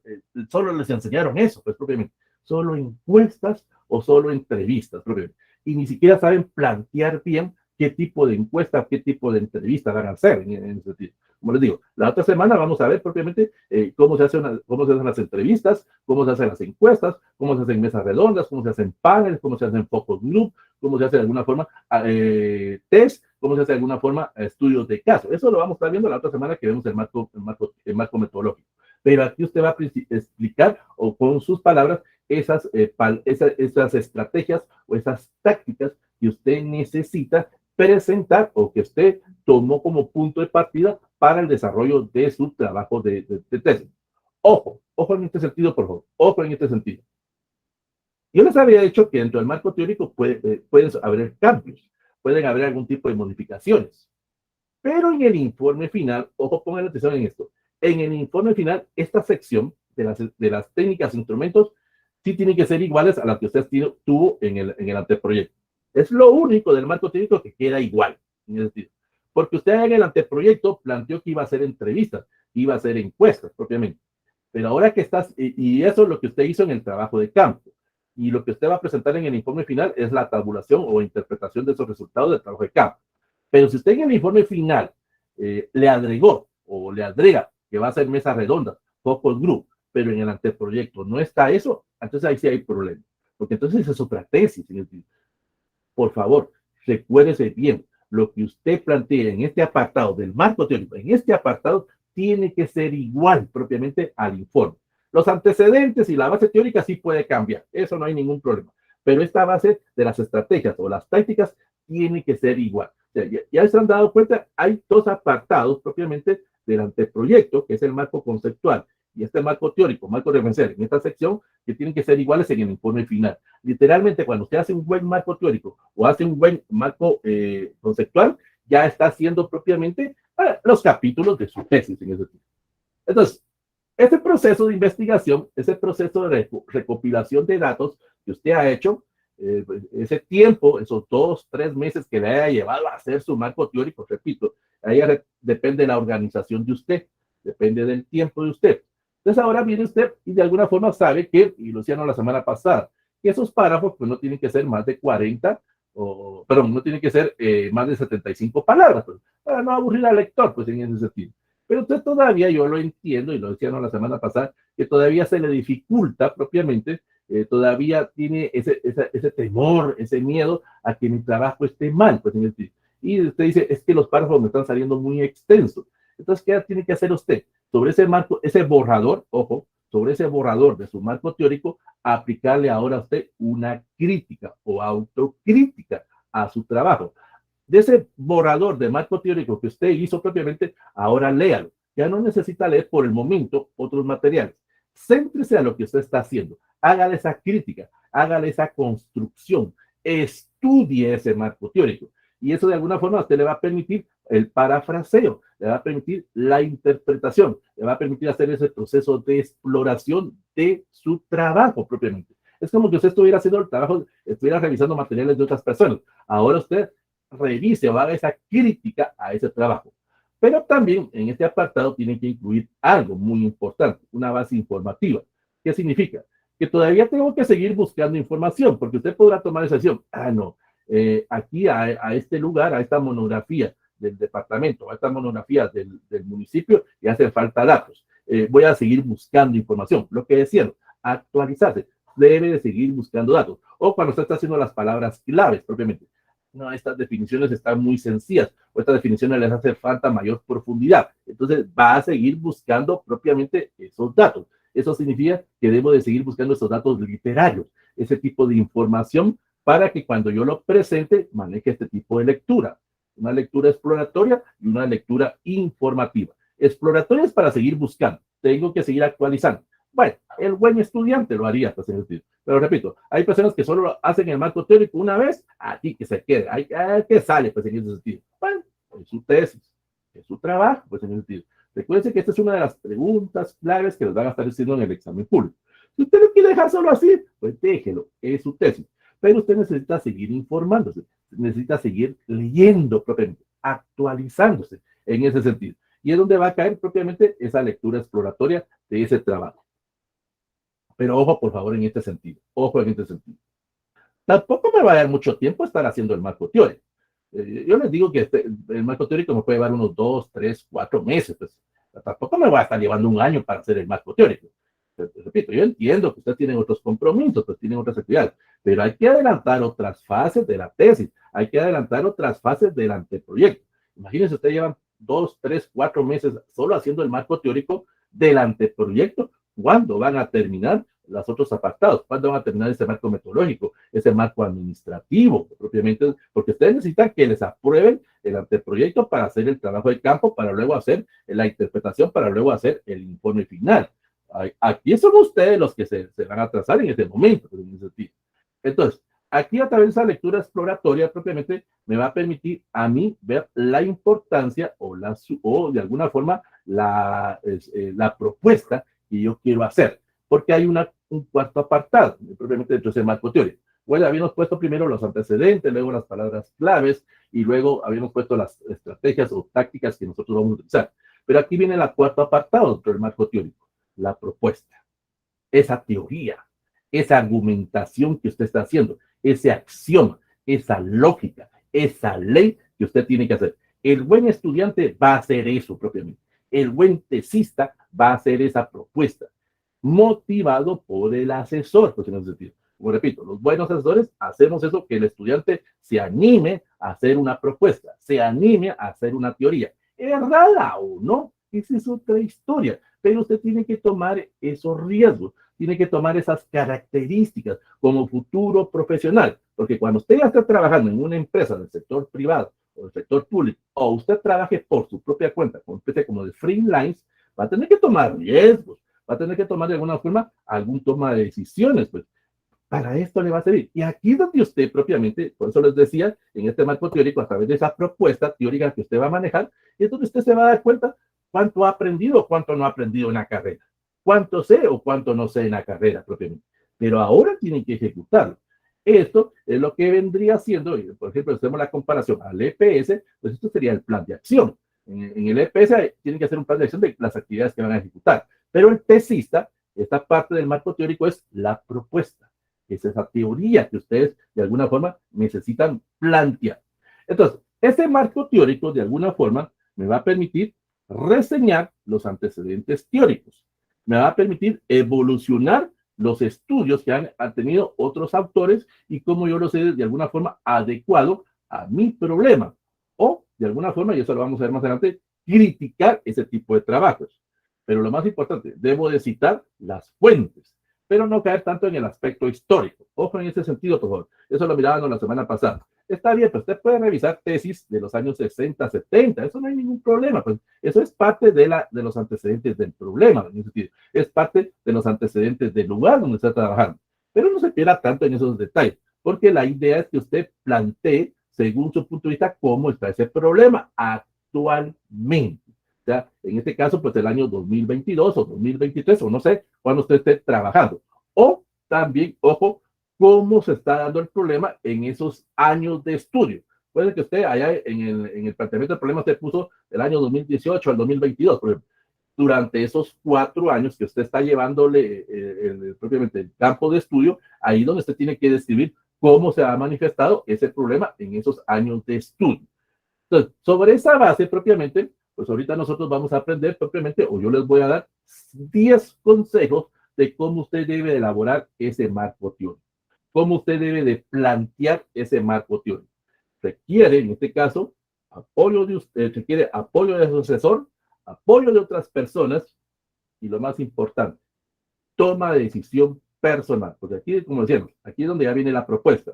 les enseñaron eso, pues propiamente, solo encuestas o solo entrevistas, propiamente. Y ni siquiera saben plantear bien qué tipo de encuesta, qué tipo de entrevista van a hacer en ese sentido. Como les digo, la otra semana vamos a ver propiamente cómo se hacen las entrevistas, cómo se hacen las encuestas, cómo se hacen mesas redondas, cómo se hacen paneles, cómo se hacen focus group, cómo se hace de alguna forma test, cómo se hace de alguna forma estudios de caso. Eso lo vamos a estar viendo la otra semana que vemos el marco metodológico. Pero aquí usted va a explicar o con sus palabras esas estrategias o esas tácticas que usted necesita presentar o que usted tomó como punto de partida para el desarrollo de su trabajo de tesis. Ojo en este sentido, por favor, ojo en este sentido. Yo les había dicho que dentro del marco teórico pueden haber cambios, pueden haber algún tipo de modificaciones, pero en el informe final, ojo, pongan atención en esto, en el informe final, esta sección de las técnicas e instrumentos sí tienen que ser iguales a las que usted tuvo en el anteproyecto. Es lo único del marco teórico que queda igual, en ese sentido. Porque usted en el anteproyecto planteó que iba a hacer entrevistas, iba a hacer encuestas propiamente. Pero ahora que estás, y eso es lo que usted hizo en el trabajo de campo. Y lo que usted va a presentar en el informe final es la tabulación o interpretación de esos resultados del trabajo de campo. Pero si usted en el informe final le agregó o le agrega que va a ser mesas redondas, focus group, pero en el anteproyecto no está eso, entonces ahí sí hay problema. Porque entonces es otra tesis, señor. Por favor, recuérdese bien, lo que usted plantea en este apartado del marco teórico, en este apartado, tiene que ser igual propiamente al informe. Los antecedentes y la base teórica sí puede cambiar, eso no hay ningún problema, pero esta base de las estrategias o las tácticas tiene que ser igual. O sea, ya se han dado cuenta, hay dos apartados propiamente del anteproyecto, que es el marco conceptual, y este marco teórico, marco referencial, en esta sección, que tienen que ser iguales en el informe final. Literalmente, cuando usted hace un buen marco teórico o hace un buen marco conceptual, ya está haciendo propiamente los capítulos de su tesis en ese tipo. Entonces, ese proceso de investigación, ese proceso de recopilación de datos que usted ha hecho, ese tiempo, esos 2, 3 meses que le haya llevado a hacer su marco teórico, repito, ahí depende de la organización de usted, depende del tiempo de usted. Entonces ahora viene usted y de alguna forma sabe que, y lo decían la semana pasada, que esos párrafos pues no tienen que ser más de 40, perdón, no tienen que ser más de 75 palabras, pues, para no aburrir al lector, pues en ese sentido. Pero usted todavía, yo lo entiendo, y lo decían la semana pasada, que todavía se le dificulta propiamente, todavía tiene ese temor, ese miedo a que mi trabajo esté mal, pues en el sentido. Y usted dice, es que los párrafos me están saliendo muy extensos. Entonces, ¿qué tiene que hacer usted? Sobre ese marco, ese borrador, ojo, sobre ese borrador de su marco teórico, aplicarle ahora a usted una crítica o autocrítica a su trabajo. De ese borrador de marco teórico que usted hizo propiamente, ahora léalo. Ya no necesita leer por el momento otros materiales. Céntrese a lo que usted está haciendo. Hágale esa crítica, hágale esa construcción, estudie ese marco teórico. Y eso de alguna forma a usted le va a permitir el parafraseo, le va a permitir la interpretación, le va a permitir hacer ese proceso de exploración de su trabajo propiamente. Es como que usted estuviera haciendo el trabajo, estuviera revisando materiales de otras personas. Ahora usted revise o haga esa crítica a ese trabajo. Pero también en este apartado tiene que incluir algo muy importante, una base informativa. ¿Qué significa? Que todavía tengo que seguir buscando información, porque usted podrá tomar esa decisión. No, aquí a este lugar, a esta monografía del departamento, a esta monografía del municipio, y hacen falta datos. Voy a seguir buscando información. Lo que decían, actualizarse. Debe de seguir buscando datos. O cuando usted está haciendo las palabras claves propiamente. No, estas definiciones están muy sencillas, o estas definiciones les hace falta mayor profundidad. Entonces va a seguir buscando propiamente esos datos. Eso significa que debo de seguir buscando esos datos literarios, ese tipo de información para que cuando yo lo presente maneje este tipo de lectura. Una lectura exploratoria y una lectura informativa. Exploratoria es para seguir buscando. Tengo que seguir actualizando. Bueno, el buen estudiante lo haría, pues, en el sentido. Pero repito, hay personas que solo hacen el marco teórico una vez, aquí que se quede, hay que sale, pues, en ese sentido. Bueno, es su tesis, es su trabajo, pues, en ese sentido. Recuerden que esta es una de las preguntas claves que les van a estar haciendo en el examen público. Si usted no quiere dejar solo así, pues déjelo, es su tesis. Pero usted necesita seguir informándose, necesita seguir leyendo propiamente, actualizándose en ese sentido. Y es donde va a caer propiamente esa lectura exploratoria de ese trabajo. Pero ojo, por favor, en este sentido. Ojo en este sentido. Tampoco me va a dar mucho tiempo estar haciendo el marco teórico. Yo les digo que el marco teórico me puede llevar unos 2, 3, 4 meses. Pues. Tampoco me va a estar llevando un año para hacer el marco teórico. Repito, yo entiendo que ustedes tienen otros compromisos, pues tienen otras actividades, pero hay que adelantar otras fases de la tesis, hay que adelantar otras fases del anteproyecto. Imagínense, ustedes llevan 2, 3, 4 meses solo haciendo el marco teórico del anteproyecto. ¿Cuándo van a terminar los otros apartados? ¿Cuándo van a terminar ese marco metodológico, ese marco administrativo, propiamente? Porque ustedes necesitan que les aprueben el anteproyecto para hacer el trabajo de campo, para luego hacer la interpretación, para luego hacer el informe final. Aquí son ustedes los que se van a trazar en este momento. Entonces, aquí a través de esa lectura exploratoria propiamente me va a permitir a mí ver la importancia o de alguna forma la propuesta que yo quiero hacer, porque hay un cuarto apartado, propiamente dentro de ese marco teórico. Bueno, habíamos puesto primero los antecedentes, luego las palabras claves y luego habíamos puesto las estrategias o tácticas que nosotros vamos a utilizar. Pero aquí viene el cuarto apartado dentro del marco teórico, la propuesta, esa teoría, esa argumentación que usted está haciendo, ese axioma, esa lógica, esa ley que usted tiene que hacer. El buen estudiante va a hacer eso propiamente. El buen tesista va a hacer esa propuesta, motivado por el asesor, pues en ese sentido. Como repito, los buenos asesores hacemos eso, que el estudiante se anime a hacer una propuesta, se anime a hacer una teoría. ¿Errada o no? Esa es otra historia. pero usted tiene que tomar esos riesgos, tiene que tomar esas características como futuro profesional, porque cuando usted ya está trabajando en una empresa del sector privado o del sector público, o usted trabaje por su propia cuenta, como especie como de freelance, va a tener que tomar riesgos, va a tener que tomar de alguna forma algún toma de decisiones, pues para esto le va a servir. Y aquí es donde usted propiamente, por eso les decía, en este marco teórico, a través de esa propuesta teórica que usted va a manejar, es donde usted se va a dar cuenta cuánto ha aprendido o cuánto no ha aprendido en la carrera, cuánto sé o cuánto no sé en la carrera propiamente. Pero ahora tienen que ejecutarlo. Esto es lo que vendría siendo, por ejemplo, hacemos la comparación al EPS, pues esto sería el plan de acción. En el EPS tienen que hacer un plan de acción de las actividades que van a ejecutar. Pero el tesista, esta parte del marco teórico es la propuesta. Es esa teoría que ustedes de alguna forma necesitan plantear. Entonces, ese marco teórico de alguna forma me va a permitir reseñar los antecedentes teóricos. Me va a permitir evolucionar los estudios que han tenido otros autores y cómo yo los he de alguna forma adecuado a mi problema. O de alguna forma, y eso lo vamos a ver más adelante, criticar ese tipo de trabajos. Pero lo más importante, debo de citar las fuentes, pero no caer tanto en el aspecto histórico. Ojo en ese sentido, por favor. Eso lo mirábamos la semana pasada. Está bien, pues usted puede revisar tesis de los años 60, 70, eso no hay ningún problema, pues eso es parte de los antecedentes del problema, en ese sentido. Es parte de los antecedentes del lugar donde está trabajando. Pero no se pierda tanto en esos detalles, porque la idea es que usted plantee, según su punto de vista, cómo está ese problema actualmente. O sea, en este caso, pues el año 2022 o 2023, o no sé, cuando usted esté trabajando. O también, ojo, cómo se está dando el problema en esos años de estudio. Puede que usted allá en el planteamiento del problema usted puso el año 2018 al 2022, por ejemplo. Durante esos 4 años que usted está llevándole propiamente el campo de estudio, ahí donde usted tiene que describir cómo se ha manifestado ese problema en esos años de estudio. Entonces, sobre esa base propiamente, pues ahorita nosotros vamos a aprender propiamente, o yo les voy a dar 10 consejos de cómo usted debe elaborar ese marco teórico, cómo usted debe de plantear ese marco teórico. Requiere, en este caso, apoyo de usted, requiere apoyo de su asesor, apoyo de otras personas y lo más importante, toma de decisión personal. Porque aquí, como decíamos, aquí es donde ya viene la propuesta.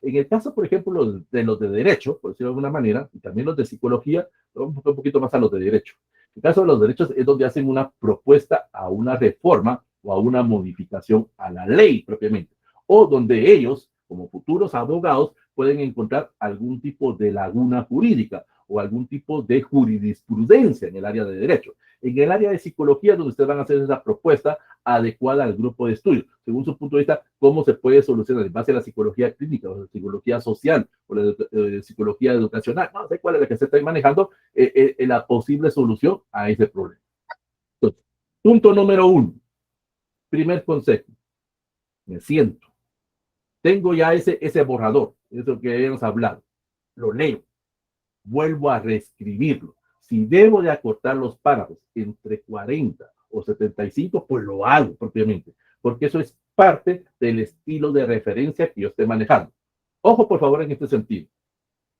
En el caso, por ejemplo, los de derecho, por decirlo de alguna manera, y también los de psicología, vamos un poquito más a los de derecho. En el caso de los derechos es donde hacen una propuesta a una reforma o a una modificación a la ley propiamente, o donde ellos, como futuros abogados, pueden encontrar algún tipo de laguna jurídica o algún tipo de jurisprudencia en el área de derecho. En el área de psicología, donde ustedes van a hacer esa propuesta adecuada al grupo de estudio, según su punto de vista, cómo se puede solucionar en base a la psicología clínica o la psicología social o la psicología educacional, no sé cuál es la que se está manejando, la posible solución a ese problema. Entonces, punto número 1, primer consejo, me siento, tengo ya ese borrador, eso que hemos hablado, lo leo, vuelvo a reescribirlo. Si debo de acortar los párrafos entre 40 o 75, pues lo hago propiamente, porque eso es parte del estilo de referencia que yo esté manejando. Ojo, por favor, en este sentido.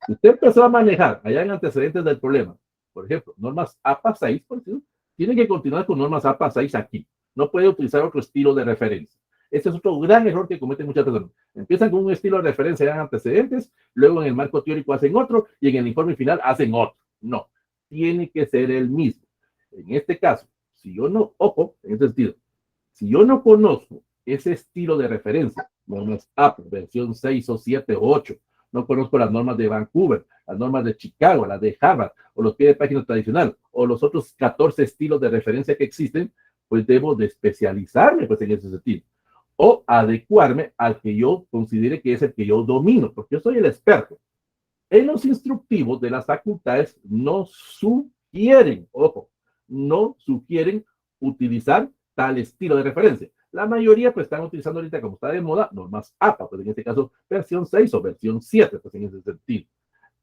Si usted empezó a manejar allá en antecedentes del problema, por ejemplo, normas APA 6, por ejemplo, tiene que continuar con normas APA 6 aquí. No puede utilizar otro estilo de referencia. Ese es otro gran error que cometen muchas personas. Empiezan con un estilo de referencia en antecedentes, luego en el marco teórico hacen otro y en el informe final hacen otro. No, tiene que ser el mismo. En este caso, si yo no, ojo, en este sentido, si yo no conozco ese estilo de referencia, normas APA, versión 6 o 7 o 8, no conozco las normas de Vancouver, las normas de Chicago, las de Harvard, o los pies de página tradicional, o los otros 14 estilos de referencia que existen, pues debo de especializarme pues, en ese sentido. O adecuarme al que yo considere que es el que yo domino, porque yo soy el experto. En los instructivos de las facultades no sugieren, ojo, no sugieren utilizar tal estilo de referencia. La mayoría pues están utilizando ahorita, como está de moda, normas APA, pues en este caso versión 6 o versión 7, pues en ese sentido.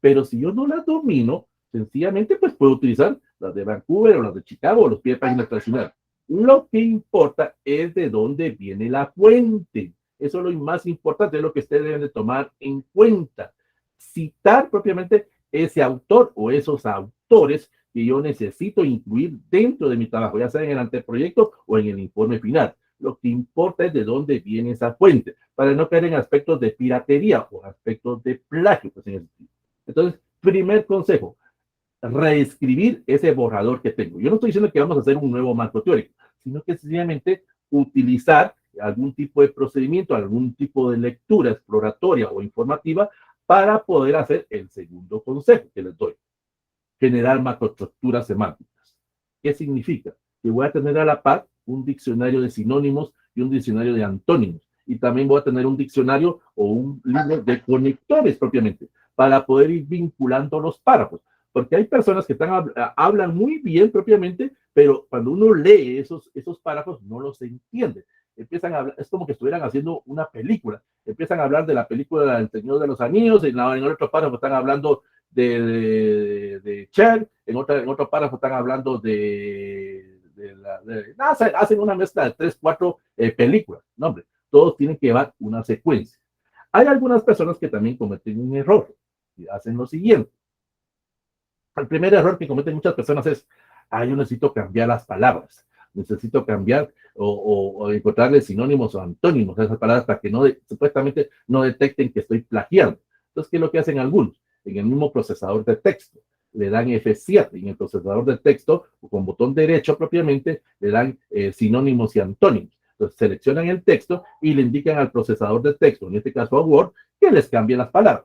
Pero si yo no las domino, sencillamente pues puedo utilizar las de Vancouver o las de Chicago o los pies de página tradicional. Lo que importa es de dónde viene la fuente. Eso es lo más importante, es lo que ustedes deben de tomar en cuenta. Citar propiamente ese autor o esos autores que yo necesito incluir dentro de mi trabajo, ya sea en el anteproyecto o en el informe final. Lo que importa es de dónde viene esa fuente, para no caer en aspectos de piratería o aspectos de plagio. Pues, en ese sentido. Entonces, primer consejo, reescribir ese borrador que tengo. Yo no estoy diciendo que vamos a hacer un nuevo marco teórico, sino que sencillamente utilizar algún tipo de procedimiento, algún tipo de lectura exploratoria o informativa para poder hacer el segundo consejo que les doy: generar macroestructuras semánticas. ¿Qué significa? Que voy a tener a la par un diccionario de sinónimos y un diccionario de antónimos. Y también voy a tener un diccionario o un libro de conectores propiamente, para poder ir vinculando los párrafos. Porque hay personas que hablan muy bien propiamente, pero cuando uno lee esos párrafos no los entiende. Empiezan a hablar, es como que estuvieran haciendo una película. Empiezan a hablar de la película del Señor de los Anillos, en el otro párrafo están hablando de Cher, en otro párrafo están hablando hacen una mezcla de 3, 4 películas. No, hombre, todos tienen que llevar una secuencia. Hay algunas personas que también cometen un error y hacen lo siguiente. El primer error que cometen muchas personas es: yo necesito cambiar las palabras, necesito cambiar o encontrarle sinónimos o antónimos a esas palabras para que supuestamente no detecten que estoy plagiando. Entonces, ¿qué es lo que hacen algunos? En el mismo procesador de texto le dan F7, y en el procesador de texto, con botón derecho propiamente, le dan sinónimos y antónimos. Entonces, seleccionan el texto y le indican al procesador de texto, en este caso a Word, que les cambie las palabras.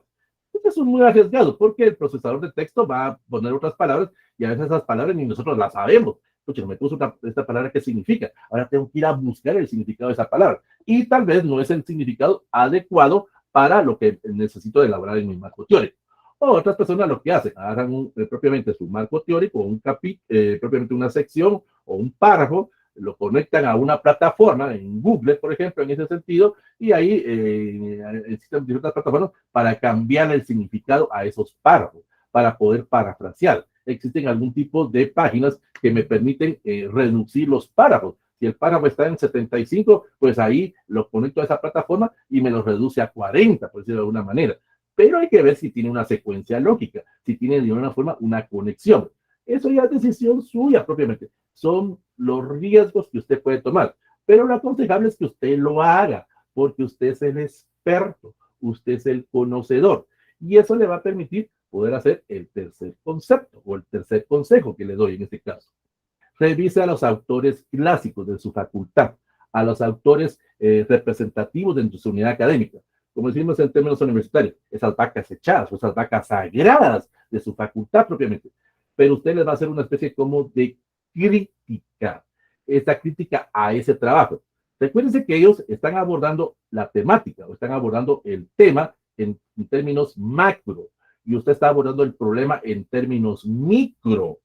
Eso es muy arriesgado, porque el procesador de texto va a poner otras palabras y a veces esas palabras ni nosotros las sabemos. Escuchen, me puso esta palabra, ¿qué significa? Ahora tengo que ir a buscar el significado de esa palabra. Y tal vez no es el significado adecuado para lo que necesito elaborar en mi marco teórico. O otras personas lo que hacen, agarran propiamente su marco teórico, propiamente una sección o un párrafo, lo conectan a una plataforma, en Google, por ejemplo, en ese sentido, y ahí existen diferentes plataformas para cambiar el significado a esos párrafos, para poder parafrasear. Existen algún tipo de páginas que me permiten reducir los párrafos. Si el párrafo está en 75, pues ahí lo conecto a esa plataforma y me lo reduce a 40, por decirlo de alguna manera. Pero hay que ver si tiene una secuencia lógica, si tiene de alguna forma una conexión. Eso ya es decisión suya propiamente. Son los riesgos que usted puede tomar. Pero lo aconsejable es que usted lo haga, porque usted es el experto, usted es el conocedor. Y eso le va a permitir poder hacer el tercer concepto o el tercer consejo que le doy en este caso. Revise a los autores clásicos de su facultad, a los autores representativos de su unidad académica. Como decimos en términos universitarios, esas vacas echadas o esas vacas sagradas de su facultad propiamente. Pero usted les va a hacer una especie como de crítica, esta crítica a ese trabajo. Recuérdense que ellos están abordando la temática o están abordando el tema en términos macro, y usted está abordando el problema en términos micro,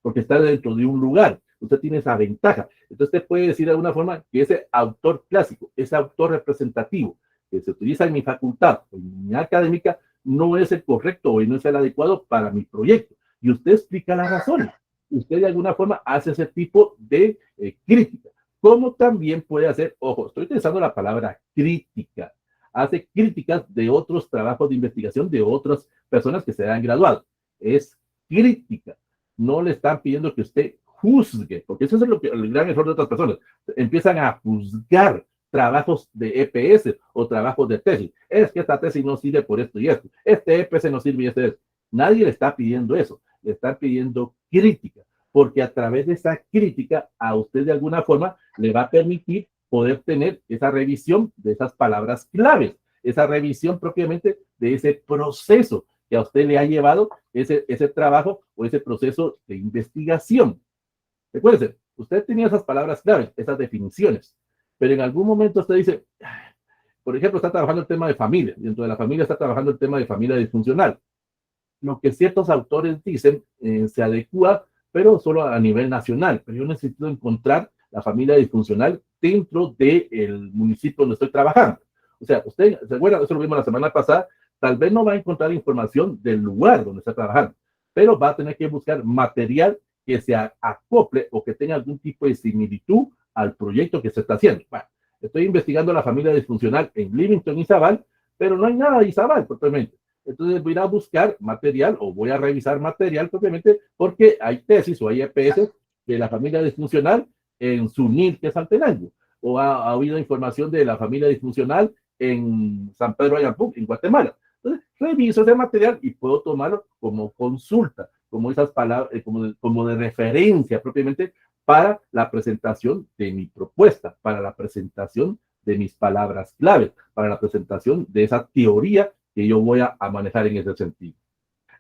porque está dentro de un lugar. Usted tiene esa ventaja. Entonces, usted puede decir de alguna forma que ese autor clásico, ese autor representativo que se utiliza en mi facultad, en mi académica, no es el correcto o no es el adecuado para mi proyecto. Y usted explica las razones. Usted de alguna forma hace ese tipo de crítica. Como también puede hacer, ojo, estoy utilizando la palabra crítica, hace críticas de otros trabajos de investigación de otras personas que se han graduado. Es crítica. No le están pidiendo que usted juzgue, porque eso es el gran error de otras personas. Empiezan a juzgar trabajos de EPS o trabajos de tesis. Es que esta tesis no sirve por esto y esto. Este EPS no sirve y este es. Nadie le está pidiendo eso. Le están pidiendo crítica, porque a través de esa crítica a usted de alguna forma le va a permitir poder tener esa revisión de esas palabras claves, esa revisión propiamente de ese proceso que a usted le ha llevado ese trabajo o ese proceso de investigación. Recuérdese, usted tenía esas palabras claves, esas definiciones, pero en algún momento usted dice, por ejemplo, está trabajando el tema de familia, dentro de la familia está trabajando el tema de familia disfuncional. Lo que ciertos autores dicen se adecua, pero solo a nivel nacional. Pero yo necesito encontrar la familia disfuncional dentro del municipio donde estoy trabajando. O sea, usted, ¿se acuerda? Eso lo vimos la semana pasada. Tal vez no va a encontrar información del lugar donde está trabajando, pero va a tener que buscar material que se acople o que tenga algún tipo de similitud al proyecto que se está haciendo. Bueno, estoy investigando la familia disfuncional en Livingston, Izabal, pero no hay nada de Izabal propiamente. Entonces voy a ir a buscar material o voy a revisar material propiamente porque hay tesis o hay EPS de la familia disfuncional en Sunil, que es Saltenango, o ha habido información de la familia disfuncional en San Pedro Ayapú, en Guatemala. Entonces, reviso ese material y puedo tomarlo como consulta, como esas palabras, como de referencia propiamente para la presentación de mi propuesta, para la presentación de mis palabras claves, para la presentación de esa teoría que yo voy a manejar en ese sentido.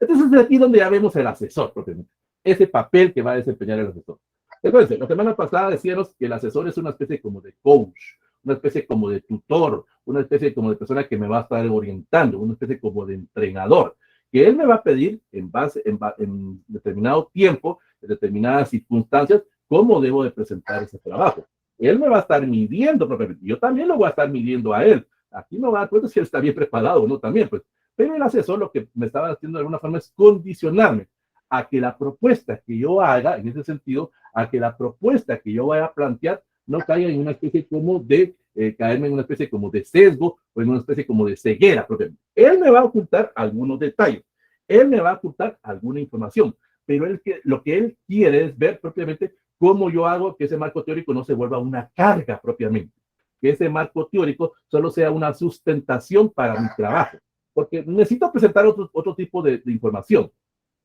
Entonces, es aquí donde ya vemos el asesor propiamente, ese papel que va a desempeñar el asesor. Entonces, la semana pasada decíamos que el asesor es una especie como de coach, una especie como de tutor, una especie como de persona que me va a estar orientando, una especie como de entrenador, que él me va a pedir en determinado tiempo, en determinadas circunstancias, cómo debo de presentar ese trabajo. Él me va a estar midiendo propiamente, yo también lo voy a estar midiendo a él. Aquí no va a dar cuenta si él está bien preparado o no también, pues. Pero el asesor lo que me estaba haciendo de alguna forma es condicionarme a que la propuesta que yo haga, en ese sentido, a que la propuesta que yo vaya a plantear no caiga en una especie como de caerme en una especie como de sesgo o en una especie como de ceguera propiamente. Él me va a ocultar algunos detalles, él me va a ocultar alguna información, pero lo que él quiere es ver propiamente cómo yo hago que ese marco teórico no se vuelva una carga propiamente, que ese marco teórico solo sea una sustentación para mi trabajo, porque necesito presentar otro tipo de información.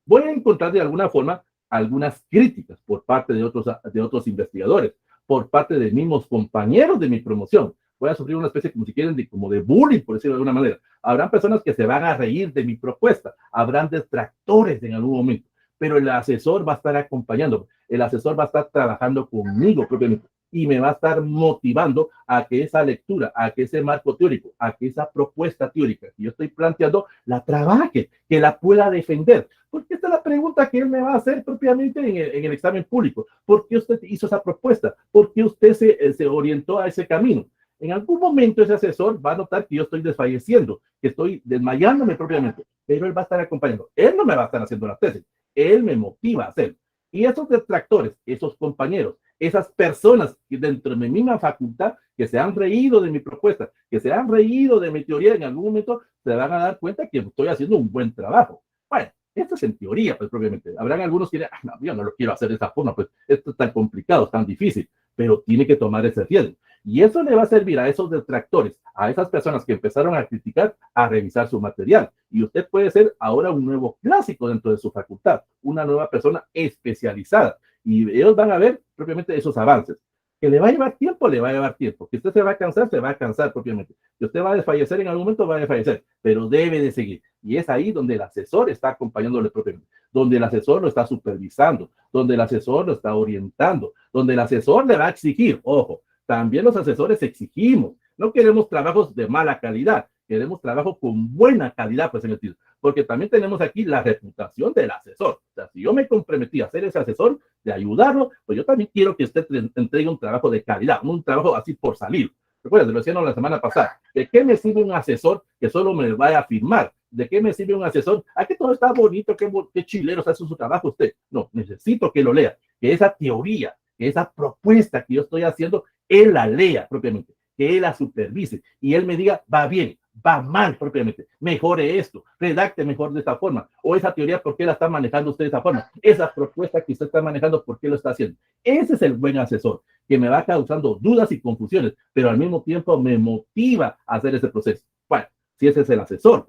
Voy a encontrar de alguna forma algunas críticas por parte de otros investigadores, por parte de mismos compañeros de mi promoción. Voy a sufrir una especie, como si quieren, como de bullying, por decirlo de alguna manera. Habrán personas que se van a reír de mi propuesta, habrán detractores en algún momento, pero el asesor va a estar acompañando, el asesor va a estar trabajando conmigo propiamente y me va a estar motivando a que esa lectura, a que ese marco teórico, a que esa propuesta teórica que yo estoy planteando, la trabaje, que la pueda defender. Porque esta es la pregunta que él me va a hacer propiamente en el examen público. ¿Por qué usted hizo esa propuesta? ¿Por qué usted se orientó a ese camino? En algún momento ese asesor va a notar que yo estoy desfalleciendo, que estoy desmayándome propiamente, pero él va a estar acompañando. Él no me va a estar haciendo la tesis, él me motiva a hacerlo. Y esos detractores, esos compañeros, esas personas que dentro de mi misma facultad que se han reído de mi propuesta, que se han reído de mi teoría, en algún momento se van a dar cuenta que estoy haciendo un buen trabajo. Bueno, esto es en teoría, pues propiamente. Habrán algunos que dirán, no, yo no lo quiero hacer de esa forma, pues esto es tan complicado, es tan difícil, pero tiene que tomar ese riesgo. Y eso le va a servir a esos detractores, a esas personas que empezaron a criticar, a revisar su material. Y usted puede ser ahora un nuevo clásico dentro de su facultad, una nueva persona especializada. Y ellos van a ver propiamente esos avances. Que le va a llevar tiempo, le va a llevar tiempo. Que usted se va a cansar propiamente. Que usted va a desfallecer en algún momento, va a desfallecer, pero debe de seguir. Y es ahí donde el asesor está acompañándole propiamente, donde el asesor lo está supervisando, donde el asesor lo está orientando, donde el asesor le va a exigir, ojo, también los asesores exigimos, no queremos trabajos de mala calidad, queremos trabajo con buena calidad, pues en el título, porque también tenemos aquí la reputación del asesor. O sea, si yo me comprometí a ser ese asesor, de ayudarlo, pues yo también quiero que usted entregue un trabajo de calidad, un trabajo así por salir. Recuerden, lo decíamos la semana pasada, ¿de qué me sirve un asesor que solo me vaya a firmar? ¿De qué me sirve un asesor? Aquí todo está bonito, qué chilero hace su trabajo usted. No, necesito que lo lea, que esa teoría, que esa propuesta que yo estoy haciendo, él la lea propiamente, que él la supervise y él me diga, va bien, va mal propiamente, mejore esto, redacte mejor de esta forma, o esa teoría, ¿por qué la está manejando usted de esa forma? Esa propuesta que usted está manejando, ¿por qué lo está haciendo? Ese es el buen asesor, que me va causando dudas y confusiones, pero al mismo tiempo me motiva a hacer ese proceso. Bueno, si ese es el asesor,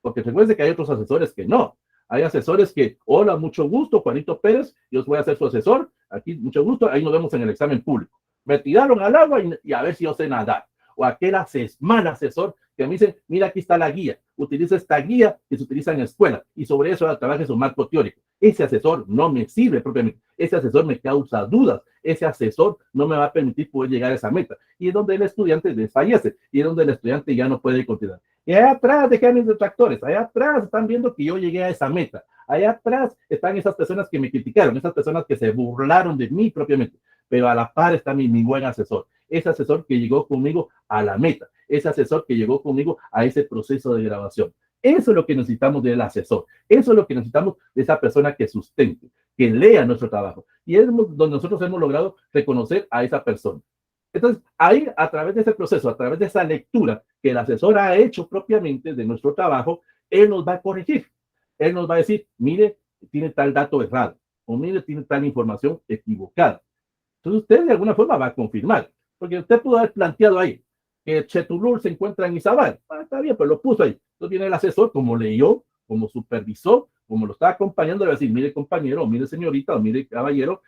porque recuerde que hay otros asesores que no. Hay asesores que, hola, mucho gusto, Juanito Pérez, yo voy a ser su asesor, aquí, mucho gusto, ahí nos vemos en el examen público. Me tiraron al agua y a ver si yo sé nadar. O aquel mal asesor que me dice, mira, aquí está la guía, utiliza esta guía que se utiliza en la escuela y sobre eso trabaja su marco teórico. Ese asesor no me sirve propiamente, ese asesor me causa dudas, ese asesor no me va a permitir poder llegar a esa meta. Y es donde el estudiante desfallece, y es donde el estudiante ya no puede continuar. Y allá atrás dejan mis detractores, allá atrás están viendo que yo llegué a esa meta, allá atrás están esas personas que me criticaron, esas personas que se burlaron de mí propiamente, pero a la par está mi buen asesor, ese asesor que llegó conmigo a la meta, ese asesor que llegó conmigo a ese proceso de grabación. Eso es lo que necesitamos del asesor, eso es lo que necesitamos de esa persona que sustente, que lea nuestro trabajo. Y es donde nosotros hemos logrado reconocer a esa persona. Entonces, ahí, a través de ese proceso, a través de esa lectura que el asesor ha hecho propiamente de nuestro trabajo, él nos va a corregir. Él nos va a decir, mire, tiene tal dato errado, o mire, tiene tal información equivocada. Entonces usted de alguna forma va a confirmar, porque usted pudo haber planteado ahí que Chetulul se encuentra en Izabal. Está bien, pero lo puso ahí. Entonces viene el asesor, como leyó, como supervisó, como lo está acompañando, le va a decir, mire compañero, o mire señorita, o mire caballero,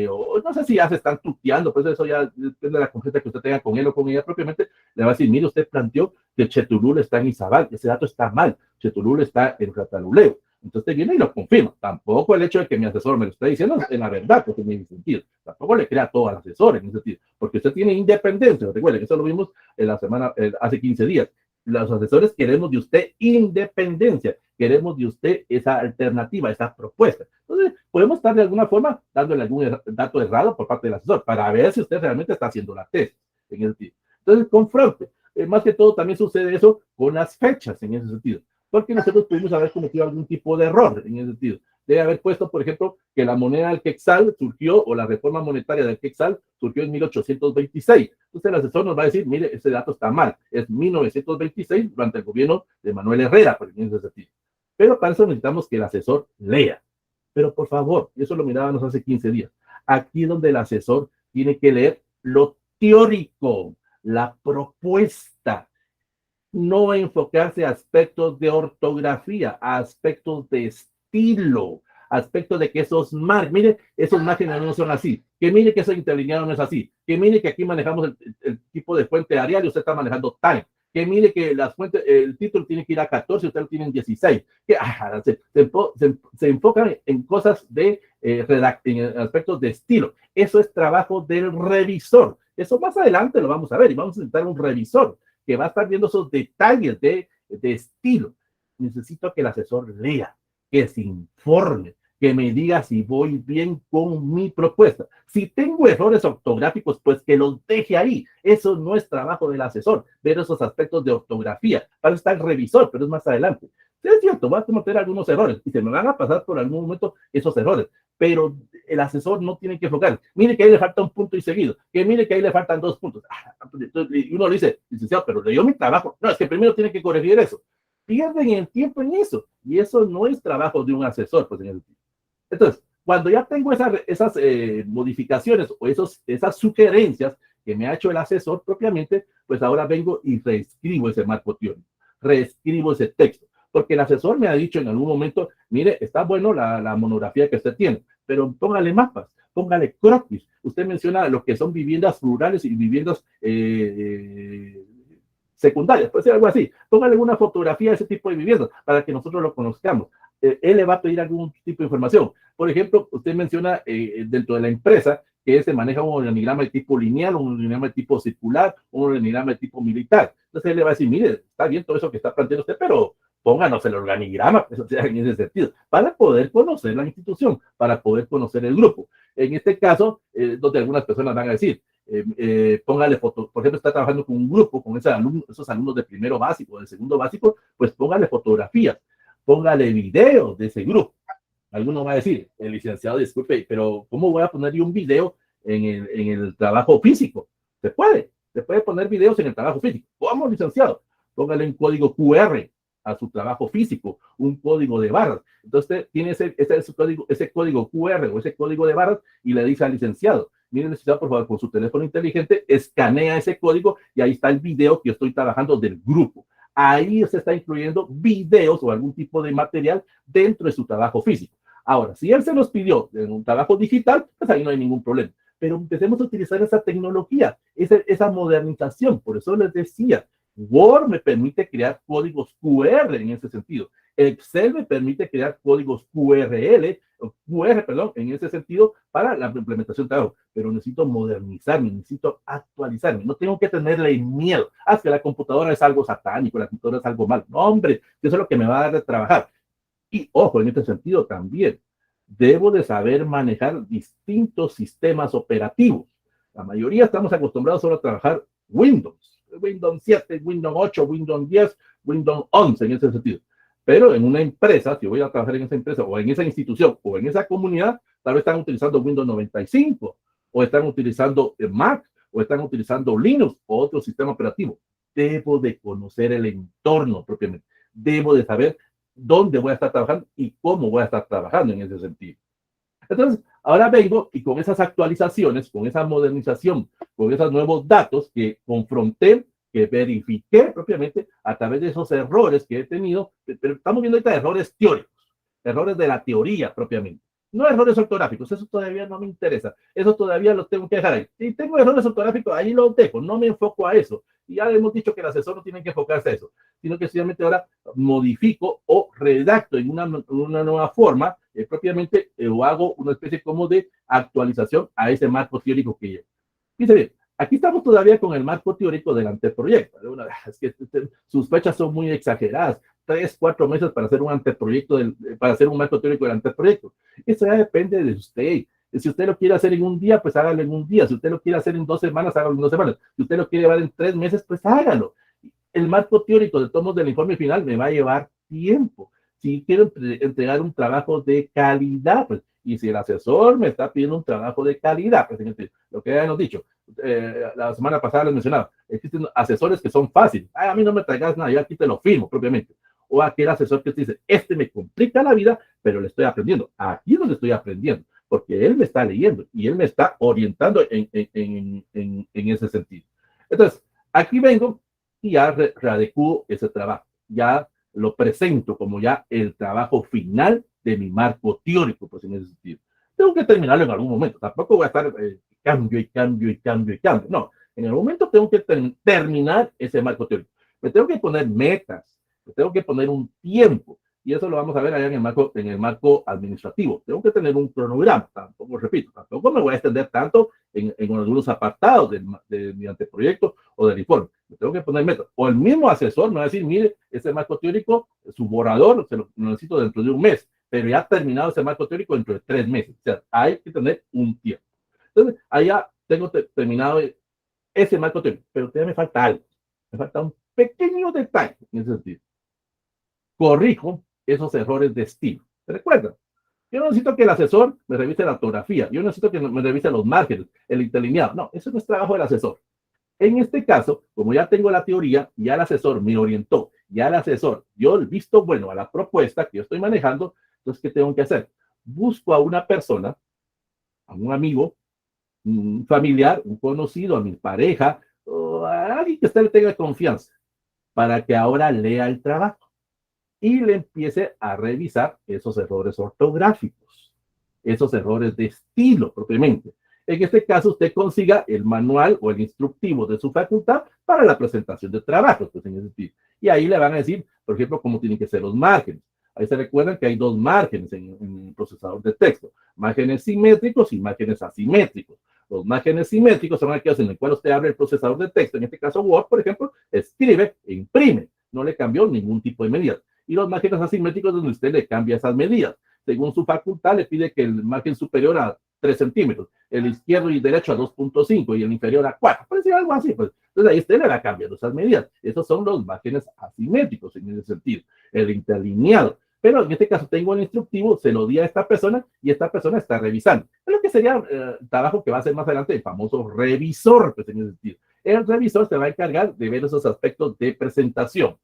o no sé si ya se están tuteando, pues eso ya depende de la confianza que usted tenga con él o con ella propiamente, le va a decir, mire, usted planteó que Chetulul está en Izabal, ese dato está mal, Chetulul está en Rataluleu. Entonces viene y lo confirma. Tampoco el hecho de que mi asesor me lo esté diciendo es la verdad, porque tiene sentido. Tampoco le crea todo al asesor en ese sentido, porque usted tiene independencia. Recuerden, eso lo vimos en la semana, hace 15 días. Los asesores queremos de usted independencia, queremos de usted esa alternativa, esa propuesta. Entonces, podemos estar de alguna forma dándole algún dato errado por parte del asesor para ver si usted realmente está haciendo la tesis en ese sentido. Entonces, confronte. Más que todo, también sucede eso con las fechas en ese sentido, porque nosotros pudimos haber cometido algún tipo de error en ese sentido. Debe haber puesto, por ejemplo, que la moneda del Quetzal surgió, o la reforma monetaria del Quetzal surgió en 1826. Entonces el asesor nos va a decir, mire, ese dato está mal, es 1926 durante el gobierno de Manuel Herrera, por ese sentido. Pero para eso necesitamos que el asesor lea. Pero por favor, y eso lo mirábamos hace 15 días, aquí es donde el asesor tiene que leer lo teórico, la propuesta, no enfocarse a aspectos de ortografía, a aspectos de estilo, aspectos de que esos márgenes, mire, esos márgenes no son así, que mire que ese interlineado no es así, que mire que aquí manejamos el tipo de fuente Arial y usted está manejando time, que mire que las fuentes, el título tiene que ir a 14 y usted lo tiene en 16, que se enfocan en cosas de en aspectos de estilo. Eso es trabajo del revisor. Eso más adelante lo vamos a ver y vamos a necesitar un revisor que va a estar viendo esos detalles de estilo. Necesito que el asesor lea, que se informe, que me diga si voy bien con mi propuesta. Si tengo errores ortográficos, pues que los deje ahí. Eso no es trabajo del asesor, ver esos aspectos de ortografía. Para eso está el revisor, pero es más adelante. Sí, es cierto, voy a cometer algunos errores y se me van a pasar por algún momento esos errores, pero el asesor no tiene que enfocar. Mire que ahí le falta un punto y seguido, que mire que ahí le faltan 2 puntos. Y uno le dice, licenciado, pero leyó mi trabajo. No, es que primero tiene que corregir eso. Pierden el tiempo en eso y eso no es trabajo de un asesor. Pues, entonces, cuando ya tengo esas modificaciones o esas sugerencias que me ha hecho el asesor propiamente, pues ahora vengo y reescribo ese marco teórico, reescribo ese texto, porque el asesor me ha dicho en algún momento, mire, está bueno la monografía que usted tiene, pero póngale mapas, póngale croquis. Usted menciona lo que son viviendas rurales y viviendas secundarias, puede ser algo así. Póngale una fotografía de ese tipo de viviendas para que nosotros lo conozcamos. Él le va a pedir algún tipo de información. Por ejemplo, usted menciona dentro de la empresa que se maneja un organigrama de tipo lineal, un organigrama de tipo circular, un organigrama de tipo militar. Entonces él le va a decir, mire, está bien todo eso que está planteando usted, pero pónganos el organigrama, eso sea en ese sentido, para poder conocer la institución, para poder conocer el grupo. En este caso, donde algunas personas van a decir, póngale foto, por ejemplo, está trabajando con un grupo, con esos alumnos de primero básico, de segundo básico, pues póngale fotografías, póngale videos de ese grupo. Alguno va a decir, el licenciado, disculpe, pero ¿cómo voy a poner yo un video en el trabajo físico? Se puede poner videos en el trabajo físico. ¿Cómo, licenciado? Póngale un código QR a su trabajo físico, un código de barras. Entonces tiene ese código QR o ese código de barras y le dice al licenciado, mire, licenciado, por favor, con su teléfono inteligente, escanea ese código y ahí está el video que yo estoy trabajando del grupo. Ahí se está incluyendo videos o algún tipo de material dentro de su trabajo físico. Ahora, si él se los pidió en un trabajo digital, pues ahí no hay ningún problema. Pero empecemos a utilizar esa tecnología, esa modernización. Por eso les decía, Word me permite crear códigos QR en ese sentido. Excel me permite crear códigos QR, en ese sentido para la implementación de trabajo. Pero necesito modernizarme, necesito actualizarme. No tengo que tenerle miedo. Ah, es que la computadora es algo satánico, la computadora es algo malo. No, hombre, eso es lo que me va a dar de trabajar. Y ojo, en este sentido también, debo de saber manejar distintos sistemas operativos. La mayoría estamos acostumbrados solo a trabajar Windows 7, Windows 8, Windows 10, Windows 11 en ese sentido. Pero en una empresa, si voy a trabajar en esa empresa o en esa institución o en esa comunidad, tal vez están utilizando Windows 95 o están utilizando Mac o están utilizando Linux o otro sistema operativo. Debo de conocer el entorno propiamente. Debo de saber dónde voy a estar trabajando y cómo voy a estar trabajando en ese sentido. Entonces, ahora vengo y con esas actualizaciones, con esa modernización, con esos nuevos datos que confronté, que verifiqué propiamente a través de esos errores que he tenido, pero estamos viendo ahorita errores teóricos, errores de la teoría propiamente. No errores ortográficos, eso todavía no me interesa, eso todavía lo tengo que dejar ahí. Si tengo errores ortográficos, ahí los dejo, no me enfoco a eso. Y ya hemos dicho que el asesor no tiene que enfocarse a eso, sino que simplemente ahora modifico o redacto en una nueva forma, propiamente, o hago una especie como de actualización a ese marco teórico que llevo. Fíjense bien, aquí estamos todavía con el marco teórico del anteproyecto. Es que sus fechas son muy exageradas. 3, 4 meses para hacer un anteproyecto, para hacer un marco teórico del anteproyecto. Eso ya depende de usted. Si usted lo quiere hacer en un día, pues hágalo en un día. Si usted lo quiere hacer en 2 semanas, hágalo en 2 semanas. Si usted lo quiere llevar en 3 meses, pues hágalo. El marco teórico de tomos del informe final me va a llevar tiempo. Si quiero entregar un trabajo de calidad, pues, y si el asesor me está pidiendo un trabajo de calidad, pues, lo que habíamos dicho, la semana pasada les mencionaba, existen asesores que son fáciles. A mí no me traigas nada, yo aquí te lo firmo propiamente. O aquel asesor que te dice, este me complica la vida, pero le estoy aprendiendo. Aquí es donde estoy aprendiendo, porque él me está leyendo y él me está orientando en ese sentido. Entonces, aquí vengo y ya readecuo ese trabajo. Ya lo presento como ya el trabajo final de mi marco teórico, pues en ese sentido. Tengo que terminarlo en algún momento. Tampoco voy a estar cambio y cambio y cambio y cambio. No, en el momento tengo que terminar ese marco teórico. Me tengo que poner metas, me tengo que poner un tiempo. Y eso lo vamos a ver allá en el marco administrativo. Tengo que tener un cronograma. Tampoco, repito, tampoco me voy a extender tanto en algunos apartados de mi anteproyecto o del informe. Me tengo que poner metas. O el mismo asesor me va a decir, mire, ese marco teórico, su borrador, se lo necesito dentro de un mes, pero ya ha terminado ese marco teórico dentro de 3 meses. O sea, hay que tener un tiempo. Entonces, allá tengo terminado ese marco teórico, pero todavía me falta algo. Me falta un pequeño detalle en ese sentido. Corrijo esos errores de estilo. ¿Se recuerdan? Yo no necesito que el asesor me revise la ortografía, yo no necesito que me revise los márgenes, el interlineado. No, eso no es trabajo del asesor. En este caso, como ya tengo la teoría, ya el asesor me orientó, ya el asesor dio el visto bueno a la propuesta que yo estoy manejando, entonces, ¿qué tengo que hacer? Busco a una persona, a un amigo, un familiar, un conocido, a mi pareja, o a alguien que usted le tenga confianza, para que ahora lea el trabajo y le empiece a revisar esos errores ortográficos, esos errores de estilo propiamente. En este caso, usted consiga el manual o el instructivo de su facultad para la presentación de trabajos, pues en ese sentido. Y ahí le van a decir, por ejemplo, cómo tienen que ser los márgenes. Ahí se recuerdan que hay dos márgenes en el procesador de texto, márgenes simétricos y márgenes asimétricos. Los márgenes simétricos son aquellos en los cuales usted abre el procesador de texto, en este caso Word, por ejemplo, escribe e imprime. No le cambió ningún tipo de medida. Y los márgenes asimétricos donde usted le cambia esas medidas. Según su facultad, le pide que el margen superior a 3 centímetros, el izquierdo y derecho a 2.5 y el inferior a 4. Puede ser algo así, pues. Entonces ahí usted le va cambiando esas medidas. Esos son los márgenes asimétricos en ese sentido. El interlineado. Pero en este caso tengo el instructivo, se lo di a esta persona y esta persona está revisando. Es lo que sería el trabajo que va a hacer más adelante el famoso revisor, pues en ese sentido. El revisor se va a encargar de ver esos aspectos de presentación.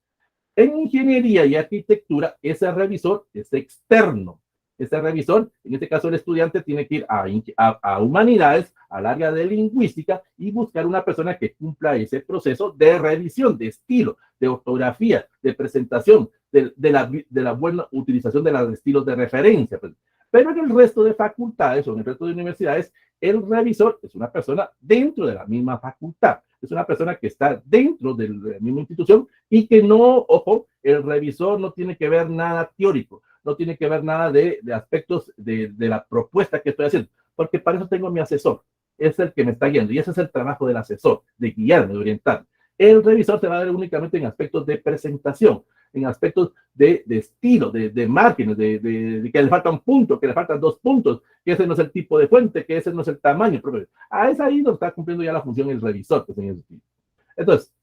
En ingeniería y arquitectura, ese revisor es externo. Ese revisor, en este caso el estudiante, tiene que ir a humanidades, al área de lingüística y buscar una persona que cumpla ese proceso de revisión, de estilo, de ortografía, de presentación, de la buena utilización de los estilos de referencia. Pero en el resto de facultades o en el resto de universidades, el revisor es una persona dentro de la misma facultad. Es una persona que está dentro de la misma institución y que no, ojo, el revisor no tiene que ver nada teórico, no tiene que ver nada de aspectos de la propuesta que estoy haciendo, porque para eso tengo a mi asesor, es el que me está guiando y ese es el trabajo del asesor, de guiarme, de orientarme. El revisor se va a ver únicamente en aspectos de presentación, en aspectos de estilo, de márgenes, de que le falta un punto, que le faltan 2 puntos, que ese no es el tipo de fuente, que ese no es el tamaño. Es ahí donde está cumpliendo ya la función el revisor. Pues, entonces,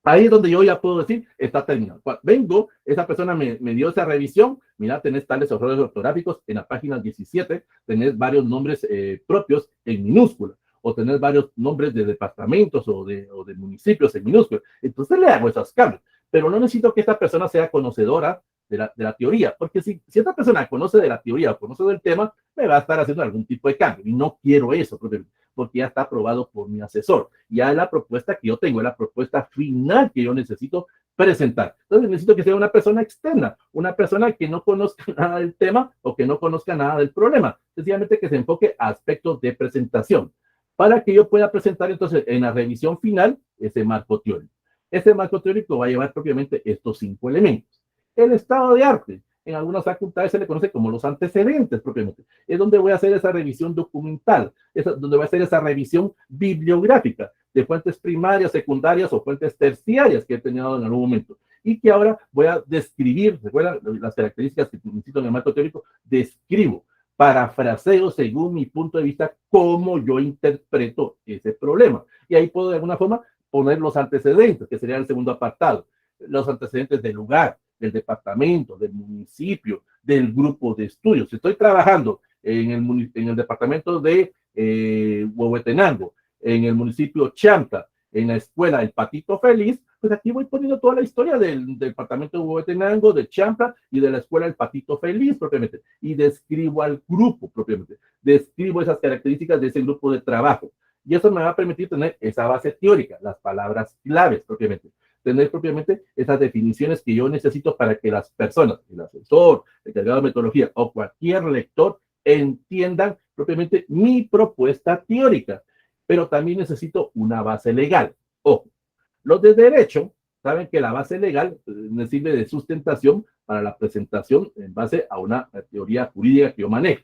ahí es donde yo ya puedo decir, está terminado. Cuando vengo, esa persona me dio esa revisión, mira, tenés tales errores ortográficos, en la página 17 tenés varios nombres propios en minúscula, o tenés varios nombres de departamentos o de municipios en minúscula. Entonces le hago esos cambios, pero no necesito que esta persona sea conocedora de la teoría, porque si esta persona conoce de la teoría o conoce del tema, me va a estar haciendo algún tipo de cambio, y no quiero eso, porque ya está aprobado por mi asesor. Ya es la propuesta que yo tengo, es la propuesta final que yo necesito presentar. Entonces necesito que sea una persona externa, una persona que no conozca nada del tema o que no conozca nada del problema, sencillamente que se enfoque a aspectos de presentación, para que yo pueda presentar entonces en la revisión final ese marco teórico. Ese marco teórico va a llevar propiamente estos 5 elementos. El estado de arte, en algunas facultades se le conoce como los antecedentes propiamente. Es donde voy a hacer esa revisión documental, es donde voy a hacer esa revisión bibliográfica de fuentes primarias, secundarias o fuentes terciarias que he tenido en algún momento. Y que ahora voy a describir, ¿recuerdan las características que necesito en el marco teórico? Describo, parafraseo según mi punto de vista cómo yo interpreto ese problema. Y ahí puedo de alguna forma poner los antecedentes, que sería el segundo apartado. Los antecedentes del lugar, del departamento, del municipio, del grupo de estudios. Si estoy trabajando en el departamento de Huehuetenango, en el municipio Chanta, en la escuela El Patito Feliz, pues aquí voy poniendo toda la historia del departamento de Huehuetenango, de Champa y de la escuela El Patito Feliz propiamente. Y describo al grupo propiamente. Describo esas características de ese grupo de trabajo. Y eso me va a permitir tener esa base teórica, las palabras claves propiamente. Tener propiamente esas definiciones que yo necesito para que las personas, el asesor, el encargado de metodología o cualquier lector entiendan propiamente mi propuesta teórica. Pero también necesito una base legal. Ojo, los de derecho saben que la base legal me sirve de sustentación para la presentación en base a una teoría jurídica que yo manejo.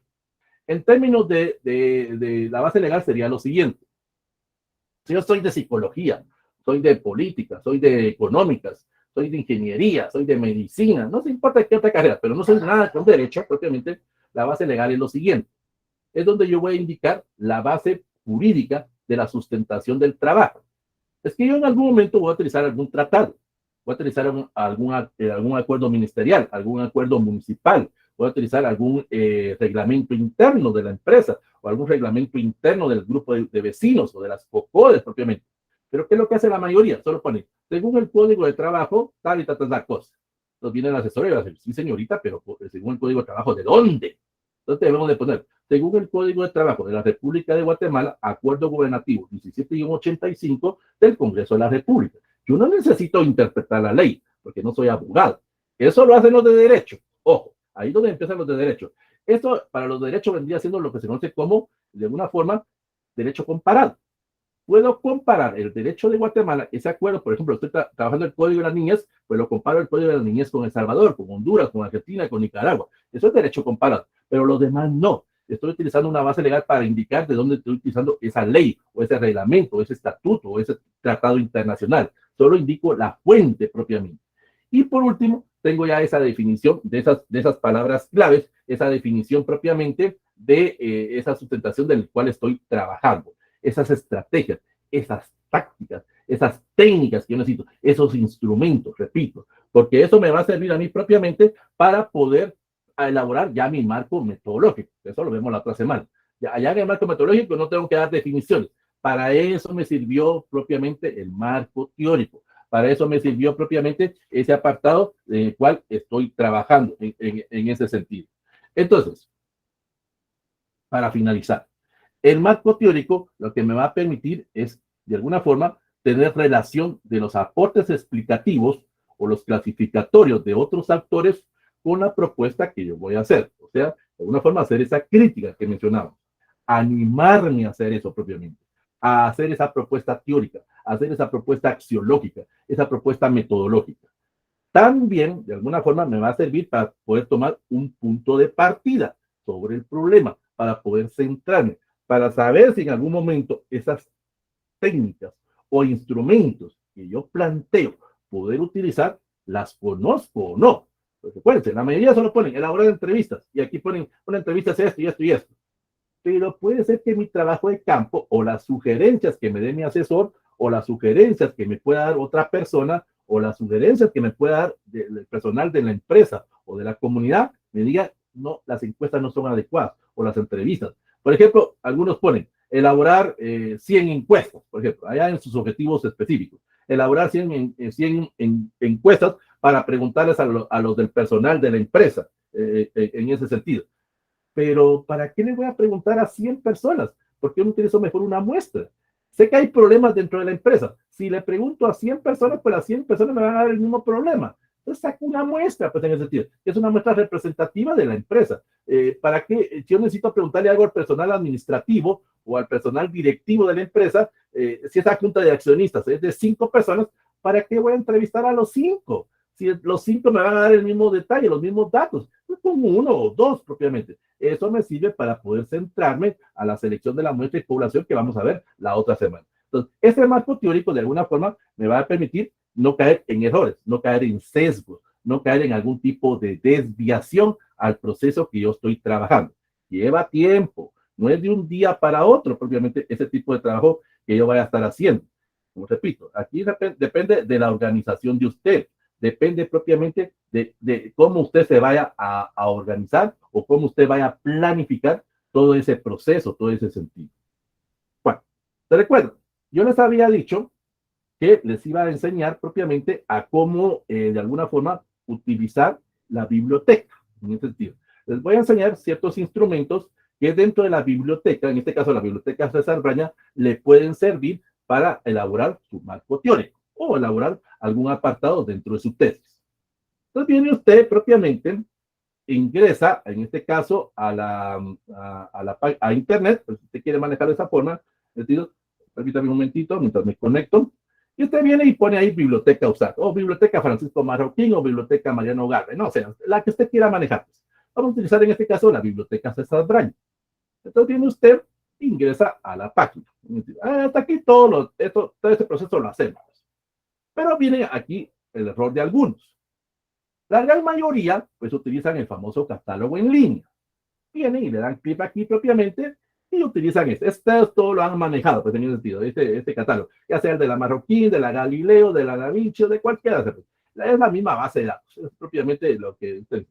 En términos de la base legal sería lo siguiente. Si yo soy de psicología, soy de política, soy de económicas, soy de ingeniería, soy de medicina, no se importa qué otra carrera, pero no soy nada con derecho, propiamente la base legal es lo siguiente. Es donde yo voy a indicar la base jurídica de la sustentación del trabajo. Es que yo en algún momento voy a utilizar algún tratado, voy a utilizar algún acuerdo ministerial, algún acuerdo municipal, voy a utilizar algún reglamento interno de la empresa o algún reglamento interno del grupo de vecinos o de las COCODES propiamente. Pero ¿qué es lo que hace la mayoría? Solo pone, según el código de trabajo, tal y tal cosa. Entonces viene el asesor y va a decir, sí señorita, pero según el código de trabajo, ¿de dónde? Entonces debemos de poner, según el Código de Trabajo de la República de Guatemala, Acuerdo Gubernativo 17-85 del Congreso de la República. Yo no necesito interpretar la ley, porque no soy abogado. Eso lo hacen los de derecho. Ojo, ahí es donde empiezan los de derecho. Esto para los de derecho vendría siendo lo que se conoce como, de alguna forma, derecho comparado. Puedo comparar el derecho de Guatemala, ese acuerdo, por ejemplo, estoy trabajando el Código de la Niñez, pues lo comparo el Código de la Niñez con El Salvador, con Honduras, con Argentina, con Nicaragua. Eso es derecho comparado, pero los demás no. Estoy utilizando una base legal para indicar de dónde estoy utilizando esa ley, o ese reglamento, o ese estatuto, o ese tratado internacional. Solo indico la fuente propiamente. Y por último, tengo ya esa definición de esas palabras claves, esa definición propiamente de esa sustentación del cual estoy trabajando. Esas estrategias, esas tácticas, esas técnicas que yo necesito, esos instrumentos, repito, porque eso me va a servir a mí propiamente para poder elaborar ya mi marco metodológico. Eso lo vemos la otra semana. Ya, allá en el marco metodológico no tengo que dar definiciones. Para eso me sirvió propiamente el marco teórico. Para eso me sirvió propiamente ese apartado en el cual estoy trabajando en ese sentido. Entonces, para finalizar, el marco teórico lo que me va a permitir es, de alguna forma, tener relación de los aportes explicativos o los clasificatorios de otros actores con la propuesta que yo voy a hacer. O sea, de alguna forma, hacer esa crítica que mencionamos. Animarme a hacer eso propiamente. A hacer esa propuesta teórica, a hacer esa propuesta axiológica, esa propuesta metodológica. También, de alguna forma, me va a servir para poder tomar un punto de partida sobre el problema, para poder centrarme, para saber si en algún momento esas técnicas o instrumentos que yo planteo poder utilizar, las conozco o no. Pues recuerden, la mayoría solo ponen elaborar entrevistas y aquí ponen una entrevista es esto y esto y esto. Pero puede ser que mi trabajo de campo o las sugerencias que me dé mi asesor o las sugerencias que me pueda dar otra persona o las sugerencias que me pueda dar el personal de la empresa o de la comunidad me diga, no, las encuestas no son adecuadas o las entrevistas. Por ejemplo, algunos ponen elaborar 100 encuestas, por ejemplo, allá en sus objetivos específicos. Elaborar 100 encuestas para preguntarles a los del personal de la empresa en ese sentido. Pero ¿para qué le voy a preguntar a 100 personas? ¿Por qué no utilizo mejor una muestra? Sé que hay problemas dentro de la empresa. Si le pregunto a 100 personas, pues las 100 personas me van a dar el mismo problema. Entonces saco una muestra, pues en ese sentido, que es una muestra representativa de la empresa. ¿Para qué? Yo necesito preguntarle algo al personal administrativo o al personal directivo de la empresa, si esa junta de accionistas es de 5 personas, ¿para qué voy a entrevistar a los 5? Si los 5 me van a dar el mismo detalle, los mismos datos, pues pongo 1 o 2 propiamente. Eso me sirve para poder centrarme a la selección de la muestra y población que vamos a ver la otra semana. Entonces, este marco teórico de alguna forma me va a permitir no caer en errores, no caer en sesgos, no caer en algún tipo de desviación al proceso que yo estoy trabajando. Lleva tiempo, no es de un día para otro propiamente ese tipo de trabajo que yo vaya a estar haciendo. Como repito, aquí depende de la organización de usted, depende propiamente de cómo usted se vaya a organizar o cómo usted vaya a planificar todo ese proceso, todo ese sentido. Bueno, te recuerdo, yo les había dicho que les iba a enseñar propiamente a cómo, de alguna forma, utilizar la biblioteca, en ese sentido. Les voy a enseñar ciertos instrumentos que dentro de la biblioteca, en este caso la biblioteca César Braña, le pueden servir para elaborar su marco teórico o elaborar algún apartado dentro de su tesis. Entonces viene usted propiamente, ingresa, en este caso, a Internet, pues si usted quiere manejar de esa forma, permítame un momentito mientras me conecto, y usted viene y pone ahí biblioteca usar, o biblioteca Francisco Marroquín, o biblioteca Mariano Garre, no, o sea, la que usted quiera manejar. Vamos a utilizar en este caso la biblioteca César Braña. Entonces viene usted, ingresa a la página. Hasta aquí todo este proceso lo hacemos. Pero viene aquí el error de algunos. La gran mayoría, pues, utilizan el famoso catálogo en línea. Vienen y le dan clic aquí propiamente y utilizan este. Todo lo han manejado, pues, en ese sentido, este catálogo. Ya sea el de la Marroquín, de la Galileo, de la Da Vinci, o de cualquiera. Es la misma base de datos. Es propiamente lo que usted.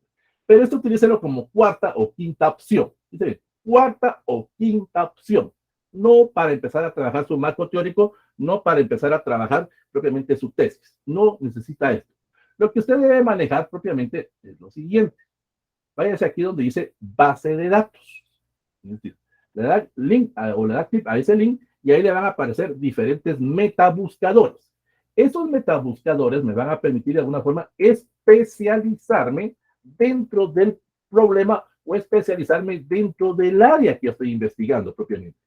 Pero esto utilícelo como cuarta o quinta opción. ¿Sí? Cuarta o quinta opción. No para empezar a trabajar su marco teórico, no para empezar a trabajar propiamente su tesis. No necesita esto. Lo que usted debe manejar propiamente es lo siguiente. Váyase aquí donde dice base de datos. Le da link o le da clic a ese link y ahí le van a aparecer diferentes metabuscadores. Esos metabuscadores me van a permitir de alguna forma especializarme dentro del problema o especializarme dentro del área que estoy investigando propiamente.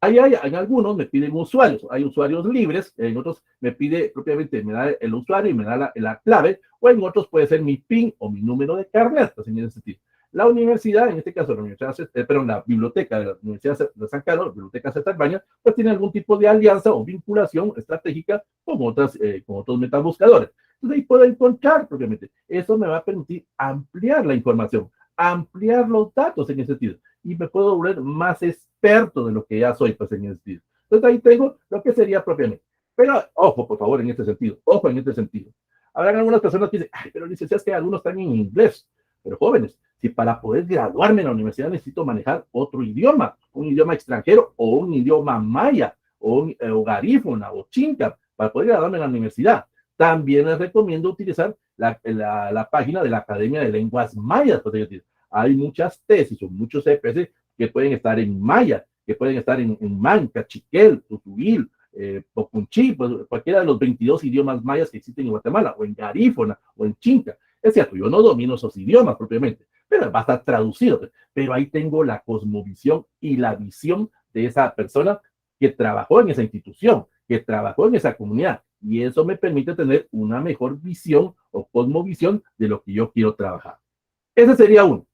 En algunos me piden usuarios, hay usuarios libres, en otros me pide propiamente, me da el usuario y me da la clave, o en otros puede ser mi PIN o mi número de carnet, pues en ese sentido. La universidad, en este caso la biblioteca de la Universidad de San Carlos, la biblioteca César Braña, pues tiene algún tipo de alianza o vinculación estratégica con otros metabuscadores. Entonces ahí puedo encontrar propiamente. Eso me va a permitir ampliar la información, ampliar los datos en ese sentido y me puedo volver más experto de lo que ya soy, pues en ese sentido. Entonces ahí tengo lo que sería propiamente. Pero ojo, por favor, en este sentido, ojo en este sentido. Habrán algunas personas que dicen, ay, pero licenciados, que algunos están en inglés. Pero jóvenes, si para poder graduarme en la universidad necesito manejar otro idioma, un idioma extranjero o un idioma maya o garífuna o chinca para poder graduarme en la universidad, también les recomiendo utilizar la página de la Academia de Lenguas Mayas. Pues, hay muchas tesis o muchos EPS que pueden estar en maya, que pueden estar en manca, chiquel, tutuil, pocunchí, pues, cualquiera de los 22 idiomas mayas que existen en Guatemala, o en garífona, o en chinca. Es cierto, yo no domino esos idiomas propiamente, pero va a estar traducido. Pero ahí tengo la cosmovisión y la visión de esa persona que trabajó en esa institución, que trabajó en esa comunidad. Y eso me permite tener una mejor visión o cosmovisión de lo que yo quiero trabajar. Ese sería uno.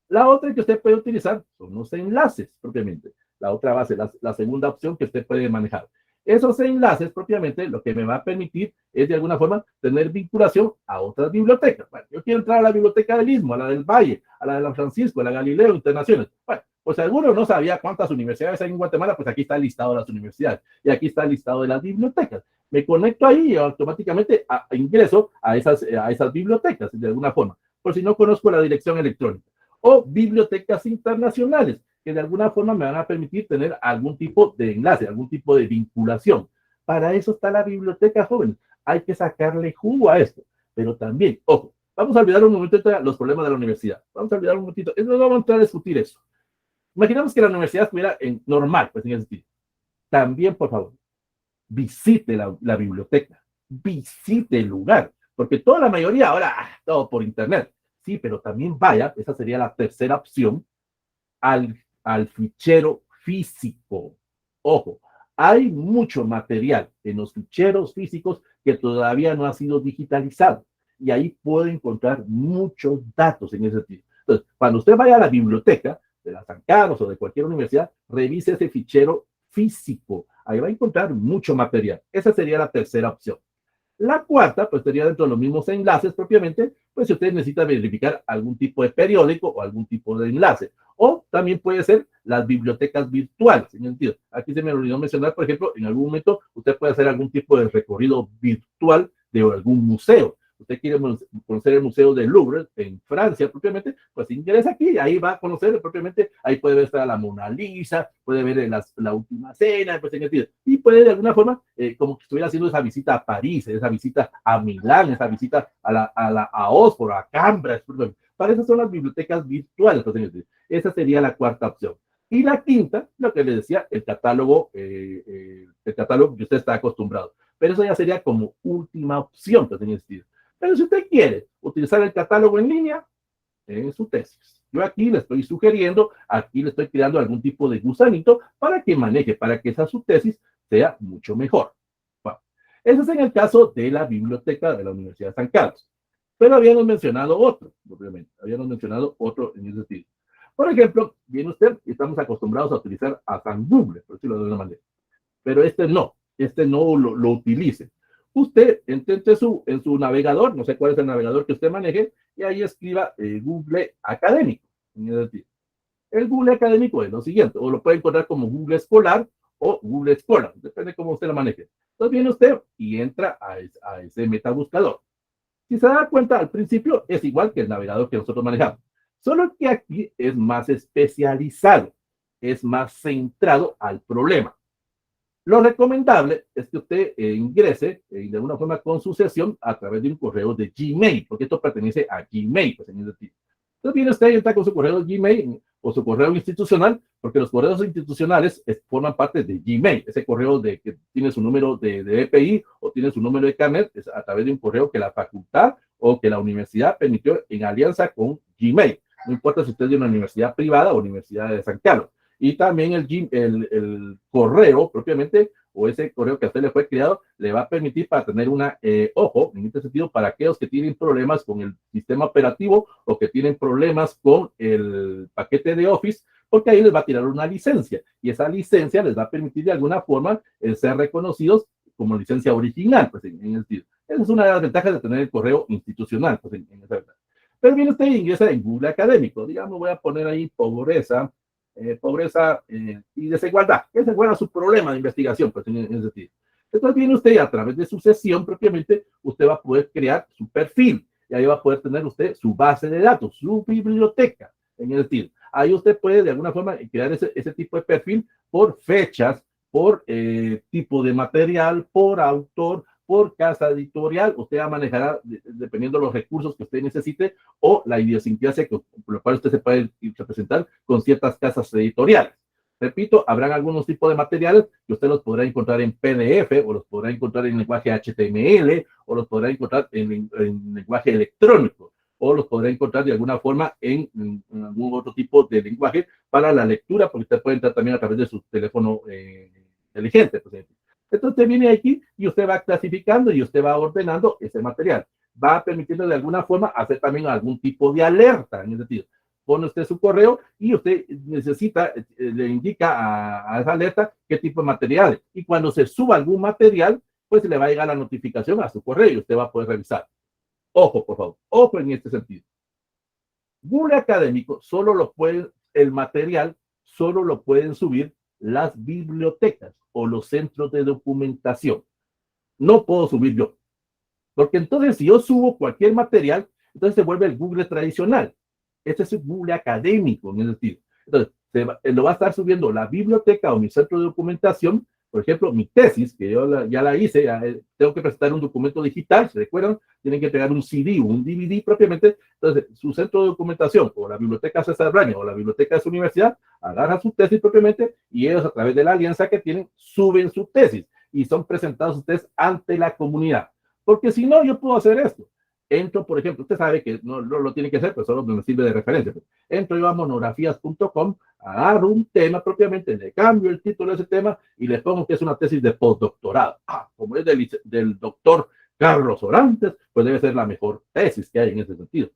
La otra que usted puede utilizar son los enlaces propiamente. La otra base, la segunda opción que usted puede manejar. Esos enlaces propiamente lo que me va a permitir es de alguna forma tener vinculación a otras bibliotecas. Bueno, yo quiero entrar a la biblioteca del Istmo, a la del Valle, a la de San Francisco, a la Galileo Internacional. Bueno, pues alguno no sabía cuántas universidades hay en Guatemala, pues aquí está el listado de las universidades y aquí está el listado de las bibliotecas. Me conecto ahí y automáticamente ingreso a esas bibliotecas de alguna forma, por si no conozco la dirección electrónica. O bibliotecas internacionales, que de alguna forma me van a permitir tener algún tipo de enlace, algún tipo de vinculación. Para eso está la biblioteca, jóvenes. Hay que sacarle jugo a esto. pero también, ojo, vamos a olvidar un momento los problemas de la universidad. Vamos a olvidar un momentito. No vamos a entrar a discutir eso. Imaginemos que la universidad estuviera en normal, pues en ese sentido. También, por favor, visite la biblioteca, visite el lugar, porque toda la mayoría ahora, todo por internet. Sí, pero también vaya, esa sería la tercera opción, al fichero físico. Ojo, hay mucho material en los ficheros físicos que todavía no ha sido digitalizado y ahí puede encontrar muchos datos en ese sentido. Entonces, cuando usted vaya a la biblioteca de la San Carlos o de cualquier universidad, revise ese fichero físico. Ahí va a encontrar mucho material. Esa sería la tercera opción. La cuarta, pues sería dentro de los mismos enlaces propiamente, pues si usted necesita verificar algún tipo de periódico o algún tipo de enlace. O también puede ser las bibliotecas virtuales, en sentido. Aquí se me olvidó mencionar, por ejemplo, en algún momento usted puede hacer algún tipo de recorrido virtual de algún museo. Usted quiere conocer el Museo del Louvre en Francia propiamente, pues ingresa aquí, ahí va a conocer propiamente, ahí puede ver la Mona Lisa, puede ver la última cena, pues en sentido. Y puede de alguna forma, como que estuviera haciendo esa visita a París, esa visita a Milán, esa visita a Oxford, a Cambridge. Para eso son las bibliotecas virtuales. Pues, esa sería la cuarta opción. Y la quinta, lo que le decía, el catálogo que usted está acostumbrado. Pero eso ya sería como última opción, pues, en ese sentido. Pero si usted quiere utilizar el catálogo en línea, en su tesis. Yo aquí le estoy sugiriendo, aquí le estoy creando algún tipo de gusanito para que maneje, para que esa su tesis sea mucho mejor. Bueno, eso es en el caso de la biblioteca de la Universidad de San Carlos. Pero habíamos mencionado otro, obviamente, habíamos mencionado otro en ese sentido. Por ejemplo, viene usted, y estamos acostumbrados a utilizar a San Google, por decirlo de una manera. Pero este no lo utilice. Usted entre en su navegador, no sé cuál es el navegador que usted maneje, y ahí escriba Google Académico. El Google Académico es lo siguiente, o lo puede encontrar como Google Escolar o Google Scholar, depende de cómo usted lo maneje. Entonces viene usted y entra a ese metabuscador. Si se da cuenta, al principio es igual que el navegador que nosotros manejamos, solo que aquí es más especializado, es más centrado al problema. Lo recomendable es que usted ingrese de alguna forma con su sesión a través de un correo de Gmail, porque esto pertenece a Gmail. Pues, entonces viene usted y está con su correo de Gmail o su correo institucional, porque los correos institucionales forman parte de Gmail. Ese correo que tiene su número de EPI o tiene su número de carnet es a través de un correo que la facultad o que la universidad permitió en alianza con Gmail. No importa si usted es de una universidad privada o universidad de San Carlos. Y también el correo propiamente, o ese correo que a usted le fue creado, le va a permitir para tener ojo, en este sentido, para aquellos que tienen problemas con el sistema operativo o que tienen problemas con el paquete de Office, porque ahí les va a tirar una licencia. Y esa licencia les va a permitir de alguna forma ser reconocidos como licencia original. Pues, en el sentido. Esa es una de las ventajas de tener el correo institucional. Pues, en esa verdad. Pero bien, usted ingresa en Google Académico. Digamos, voy a poner ahí pobreza y desigualdad. Ese fue su problema de investigación, pues, en ese sentido. Entonces viene usted a través de su sesión propiamente, usted va a poder crear su perfil y ahí va a poder tener usted su base de datos, su biblioteca, en ese sentido. Ahí usted puede de alguna forma crear ese tipo de perfil por fechas, por tipo de material, por autor, por casa editorial. Usted va a manejar, dependiendo de los recursos que usted necesite, o la idiosincrasia por la cual usted se puede representar con ciertas casas editoriales. Repito, habrán algunos tipos de materiales que usted los podrá encontrar en PDF, o los podrá encontrar en lenguaje HTML, o los podrá encontrar en lenguaje electrónico, o los podrá encontrar de alguna forma en algún otro tipo de lenguaje para la lectura, porque usted puede entrar también a través de su teléfono inteligente, por ejemplo. Entonces usted viene aquí y usted va clasificando y usted va ordenando ese material. Va permitiendo de alguna forma hacer también algún tipo de alerta, en ese sentido. Pone usted su correo y usted necesita, le indica a esa alerta qué tipo de material. Y cuando se suba algún material, pues le va a llegar la notificación a su correo y usted va a poder revisar. Ojo, por favor, ojo en este sentido. Google Académico el material solo lo pueden subir las bibliotecas o los centros de documentación. No puedo subir yo. Porque entonces si yo subo cualquier material, entonces se vuelve el Google tradicional. Este es el Google académico, en ese sentido. Entonces, lo va a estar subiendo la biblioteca o mi centro de documentación Por ejemplo, mi tesis, que yo ya la hice, tengo que presentar un documento digital, ¿se recuerdan? Tienen que pegar un CD o un DVD propiamente. Entonces, su centro de documentación, o la biblioteca César Braña, o la biblioteca de su universidad, agarra su tesis propiamente y ellos, a través de la alianza que tienen, suben su tesis y son presentados ustedes ante la comunidad. Porque si no, yo puedo hacer esto. Entro, por ejemplo, usted sabe que no lo tiene que hacer, pero solo me sirve de referencia. Entro yo a monografías.com, agarro un tema propiamente, le cambio el título de ese tema y le pongo que es una tesis de postdoctorado. Como es del doctor Carlos Orantes, pues debe ser la mejor tesis que hay en ese sentido.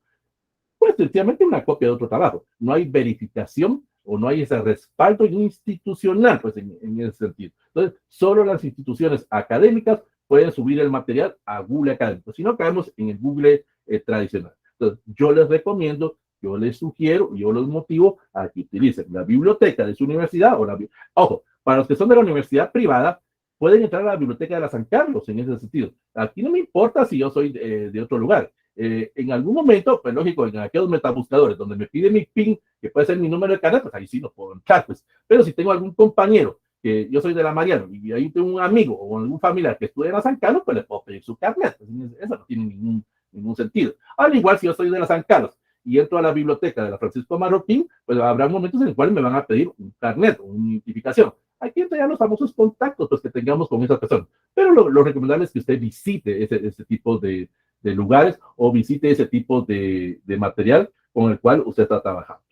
Pues sencillamente una copia de otro trabajo. No hay verificación o no hay ese respaldo institucional, pues en ese sentido. Entonces, solo las instituciones académicas pueden subir el material a Google Académico. Si no, caemos en el Google tradicional. Entonces, yo les recomiendo, yo les sugiero, yo los motivo a que utilicen la biblioteca de su universidad o ojo, para los que son de la universidad privada, pueden entrar a la biblioteca de la San Carlos en ese sentido. Aquí no me importa si yo soy de otro lugar. En algún momento, pues lógico, en aquellos metabuscadores donde me pide mi PIN, que puede ser mi número de carnet, pues ahí sí no puedo entrar, pues. Pero si tengo algún compañero, que yo soy de la Mariano, y ahí tengo un amigo o algún familiar que estudia en la San Carlos, pues le puedo pedir su carnet. Pues, eso no tiene ningún sentido. Al igual si yo soy de la San Carlos y entro a la biblioteca de la Francisco Marroquín, pues habrá momentos en los cuales me van a pedir un carnet o una identificación. Aquí entran ya los famosos contactos pues, que tengamos con esa persona. Pero lo recomendable es que usted visite ese tipo de lugares o visite ese tipo de material con el cual usted está trabajando.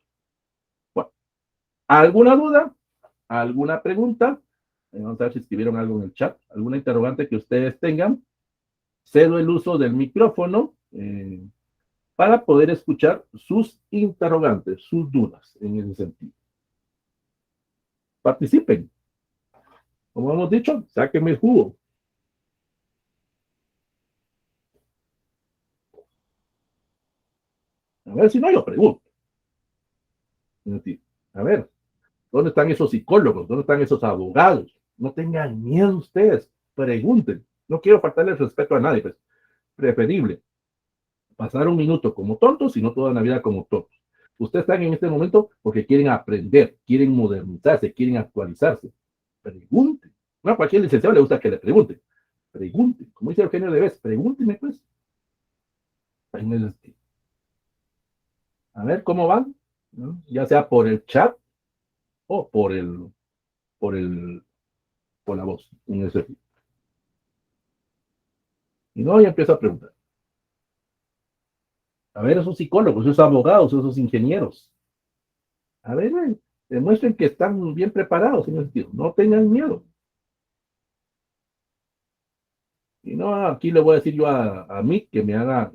Bueno, ¿alguna duda? ¿Alguna pregunta? Vamos a ver si escribieron algo en el chat. ¿Alguna interrogante que ustedes tengan? Cedo el uso del micrófono para poder escuchar sus interrogantes, sus dudas en ese sentido. Participen. Como hemos dicho, sáquenme el jugo. A ver si no, yo pregunto. A ver, ¿dónde están esos psicólogos? ¿Dónde están esos abogados? No tengan miedo ustedes. Pregunten. No quiero faltarle el respeto a nadie, pues. Preferible pasar un minuto como tontos y no toda la vida como tontos. Ustedes están en este momento porque quieren aprender, quieren modernizarse, quieren actualizarse. Pregunten. No, a cualquier licenciado le gusta que le pregunten. Pregunten. Como dice Eugenio Derbez, pregúntenme, pues. A ver cómo van, ¿no? Ya sea por el chat o por la voz. En ese. Y no, ya empiezo a preguntar. A ver, esos psicólogos, esos abogados, esos ingenieros. A ver, demuestren que están bien preparados en ese sentido. No tengan miedo. Y no, aquí le voy a decir yo a mí que me haga,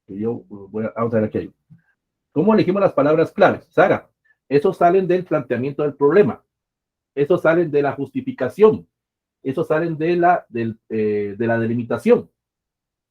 que yo vamos a ver aquí. ¿Cómo elegimos las palabras claves? Sara, esos salen del planteamiento del problema. Esos salen de la justificación. Esos salen de la delimitación.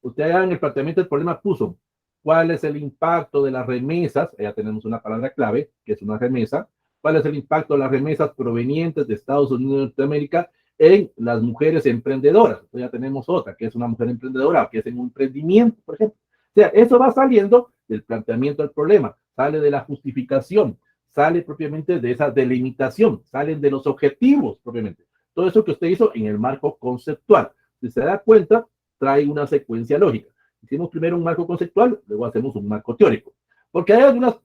Usted en el planteamiento del problema puso cuál es el impacto de las remesas, ya tenemos una palabra clave, que es una remesa, cuál es el impacto de las remesas provenientes de Estados Unidos de Norteamérica en las mujeres emprendedoras. Entonces ya tenemos otra, que es una mujer emprendedora, que es en un emprendimiento, por ejemplo. O sea, eso va saliendo del planteamiento del problema, sale de la justificación, sale propiamente de esa delimitación, salen de los objetivos propiamente. Todo eso que usted hizo en el marco conceptual. Si se da cuenta, trae una secuencia lógica. Hicimos primero un marco conceptual, luego hacemos un marco teórico. Porque hay algunas,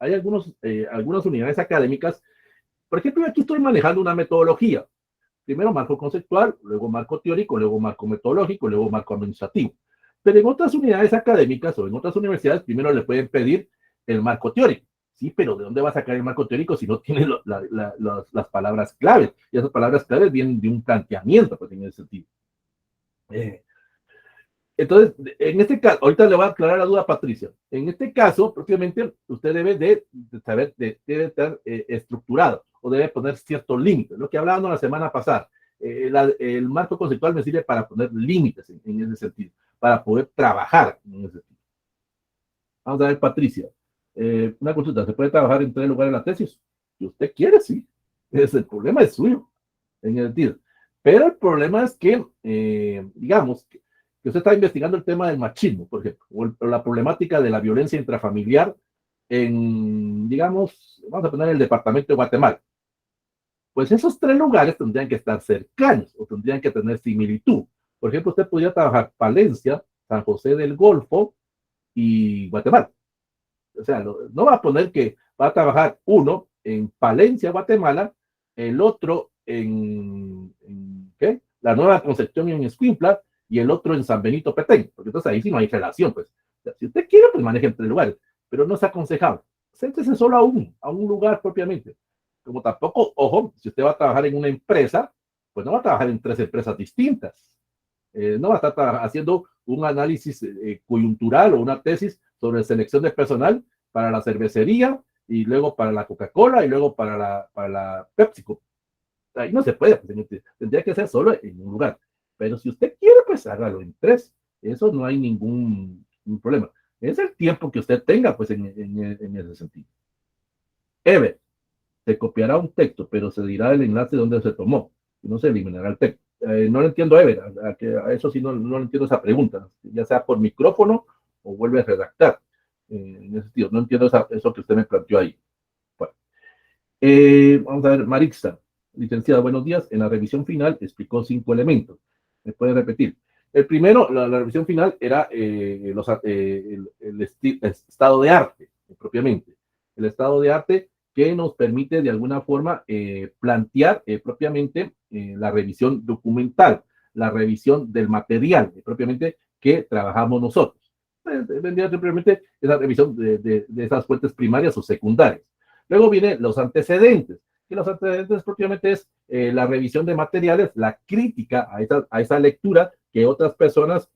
hay algunas unidades académicas. Por ejemplo, aquí estoy manejando una metodología. Primero marco conceptual, luego marco teórico, luego marco metodológico, luego marco administrativo. Pero en otras unidades académicas o en otras universidades, primero le pueden pedir el marco teórico. Sí, pero ¿de dónde va a sacar el marco teórico si no tiene las palabras claves? Y esas palabras claves vienen de un planteamiento, pues en ese sentido. Entonces, en este caso, ahorita le voy a aclarar la duda a Patricia. En este caso, propiamente, usted debe de saber, debe estar estructurado o debe poner ciertos límites. Lo que hablábamos la semana pasada, el marco conceptual me sirve para poner límites en ese sentido, para poder trabajar en ese sentido. Vamos a ver, Patricia. Una consulta, ¿se puede trabajar en 3 lugares la tesis? Si usted quiere, sí. El problema es suyo, en el sentido. Pero el problema es que, digamos, que usted está investigando el tema del machismo, por ejemplo, o la problemática de la violencia intrafamiliar en, digamos, vamos a poner el departamento de Guatemala. Pues esos tres lugares tendrían que estar cercanos o tendrían que tener similitud. Por ejemplo, usted podría trabajar Palencia, San José del Golfo y Guatemala. O sea, no va a poner que va a trabajar uno en Palencia, Guatemala, el otro en ¿qué? La Nueva Concepción en Escuintla y el otro en San Benito Petén, porque entonces ahí sí no hay relación, pues. O sea, si usted quiere, pues maneje entre lugares, pero no es aconsejable. Céntrese solo a un lugar propiamente. Como tampoco, ojo, si usted va a trabajar en una empresa, pues no va a trabajar en tres empresas distintas. No va a estar haciendo un análisis coyuntural o una tesis sobre selección de personal para la cervecería y luego para la Coca-Cola y luego para la PepsiCo. Ahí no se puede, pues, tendría que ser solo en un lugar. Pero si usted quiere, pues hágalo en tres. Eso no hay ningún problema. Es el tiempo que usted tenga, pues, en ese sentido. Ever, se copiará un texto, pero se dirá el enlace donde se tomó y no se eliminará el texto. No lo entiendo, Ever, a eso sí no entiendo esa pregunta, ya sea por micrófono o vuelve a redactar. En ese sentido, no entiendo eso que usted me planteó ahí. Bueno, vamos a ver, Marixa, licenciada, buenos días. En la revisión final explicó 5 elementos. ¿Me puede repetir? El primero, la revisión final era el estado de arte, propiamente. El estado de arte que nos permite de alguna forma plantear propiamente la revisión documental, la revisión del material propiamente que trabajamos nosotros. Vendría simplemente esa revisión de esas fuentes primarias o secundarias. Luego vienen los antecedentes, y los antecedentes propiamente es la revisión de materiales, la crítica a esa lectura que otras personas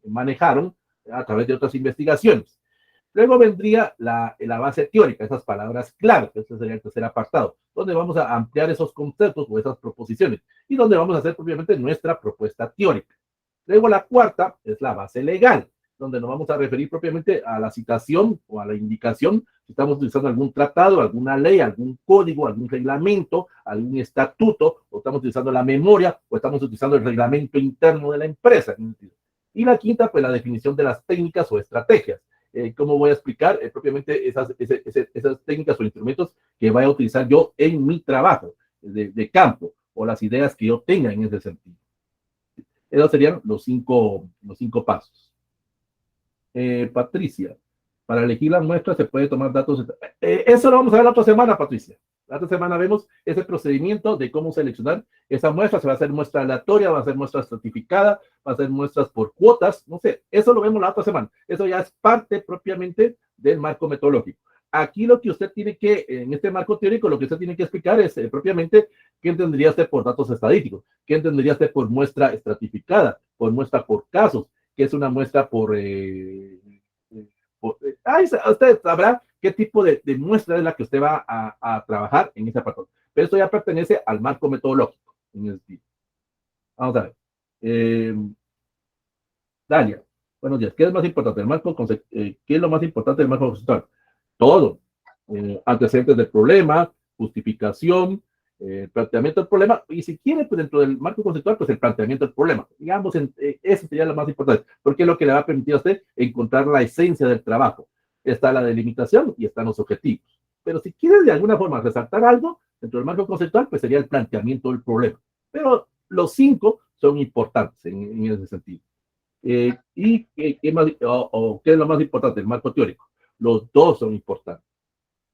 manejaron a través de otras investigaciones. Luego vendría la base teórica, esas palabras clave, este sería el tercer apartado, donde vamos a ampliar esos conceptos o esas proposiciones y donde vamos a hacer propiamente nuestra propuesta teórica. Luego la cuarta es la base legal, donde nos vamos a referir propiamente a la citación o a la indicación, si estamos utilizando algún tratado, alguna ley, algún código, algún reglamento, algún estatuto, o estamos utilizando la memoria, o estamos utilizando el reglamento interno de la empresa. Y la quinta, pues la definición de las técnicas o estrategias. ¿Cómo voy a explicar propiamente esas técnicas o instrumentos que voy a utilizar yo en mi trabajo de campo o las ideas que yo tenga en ese sentido? Esos serían los cinco pasos. Patricia, para elegir las muestras se puede tomar datos. Eso lo vamos a ver la otra semana, Patricia. La otra semana vemos ese procedimiento de cómo seleccionar esa muestra. Se va a hacer muestra aleatoria, va a ser muestra certificada, va a ser muestras por cuotas, no sé. Eso lo vemos la otra semana. Eso ya es parte propiamente del marco metodológico. Aquí lo que usted tiene que, en este marco teórico, lo que usted tiene que explicar es propiamente qué entendería usted por datos estadísticos, qué entendería usted por muestra estratificada, por muestra por casos, qué es una muestra usted sabrá qué tipo de muestra es la que usted va a trabajar en ese apartado. Pero esto ya pertenece al marco metodológico. Vamos a ver. Dalia, buenos días. ¿Qué es más importante? ¿Qué es lo más importante del marco conceptual? Todo. Antecedentes del problema, justificación, planteamiento del problema, y si quiere, pues dentro del marco conceptual, pues el planteamiento del problema. Digamos, eso sería lo más importante, porque es lo que le va a permitir a usted encontrar la esencia del trabajo. Está la delimitación y están los objetivos. Pero si quiere de alguna forma resaltar algo dentro del marco conceptual, pues sería el planteamiento del problema. Pero los 5 son importantes en ese sentido. ¿Y qué es lo más importante? El marco teórico. Los dos son importantes.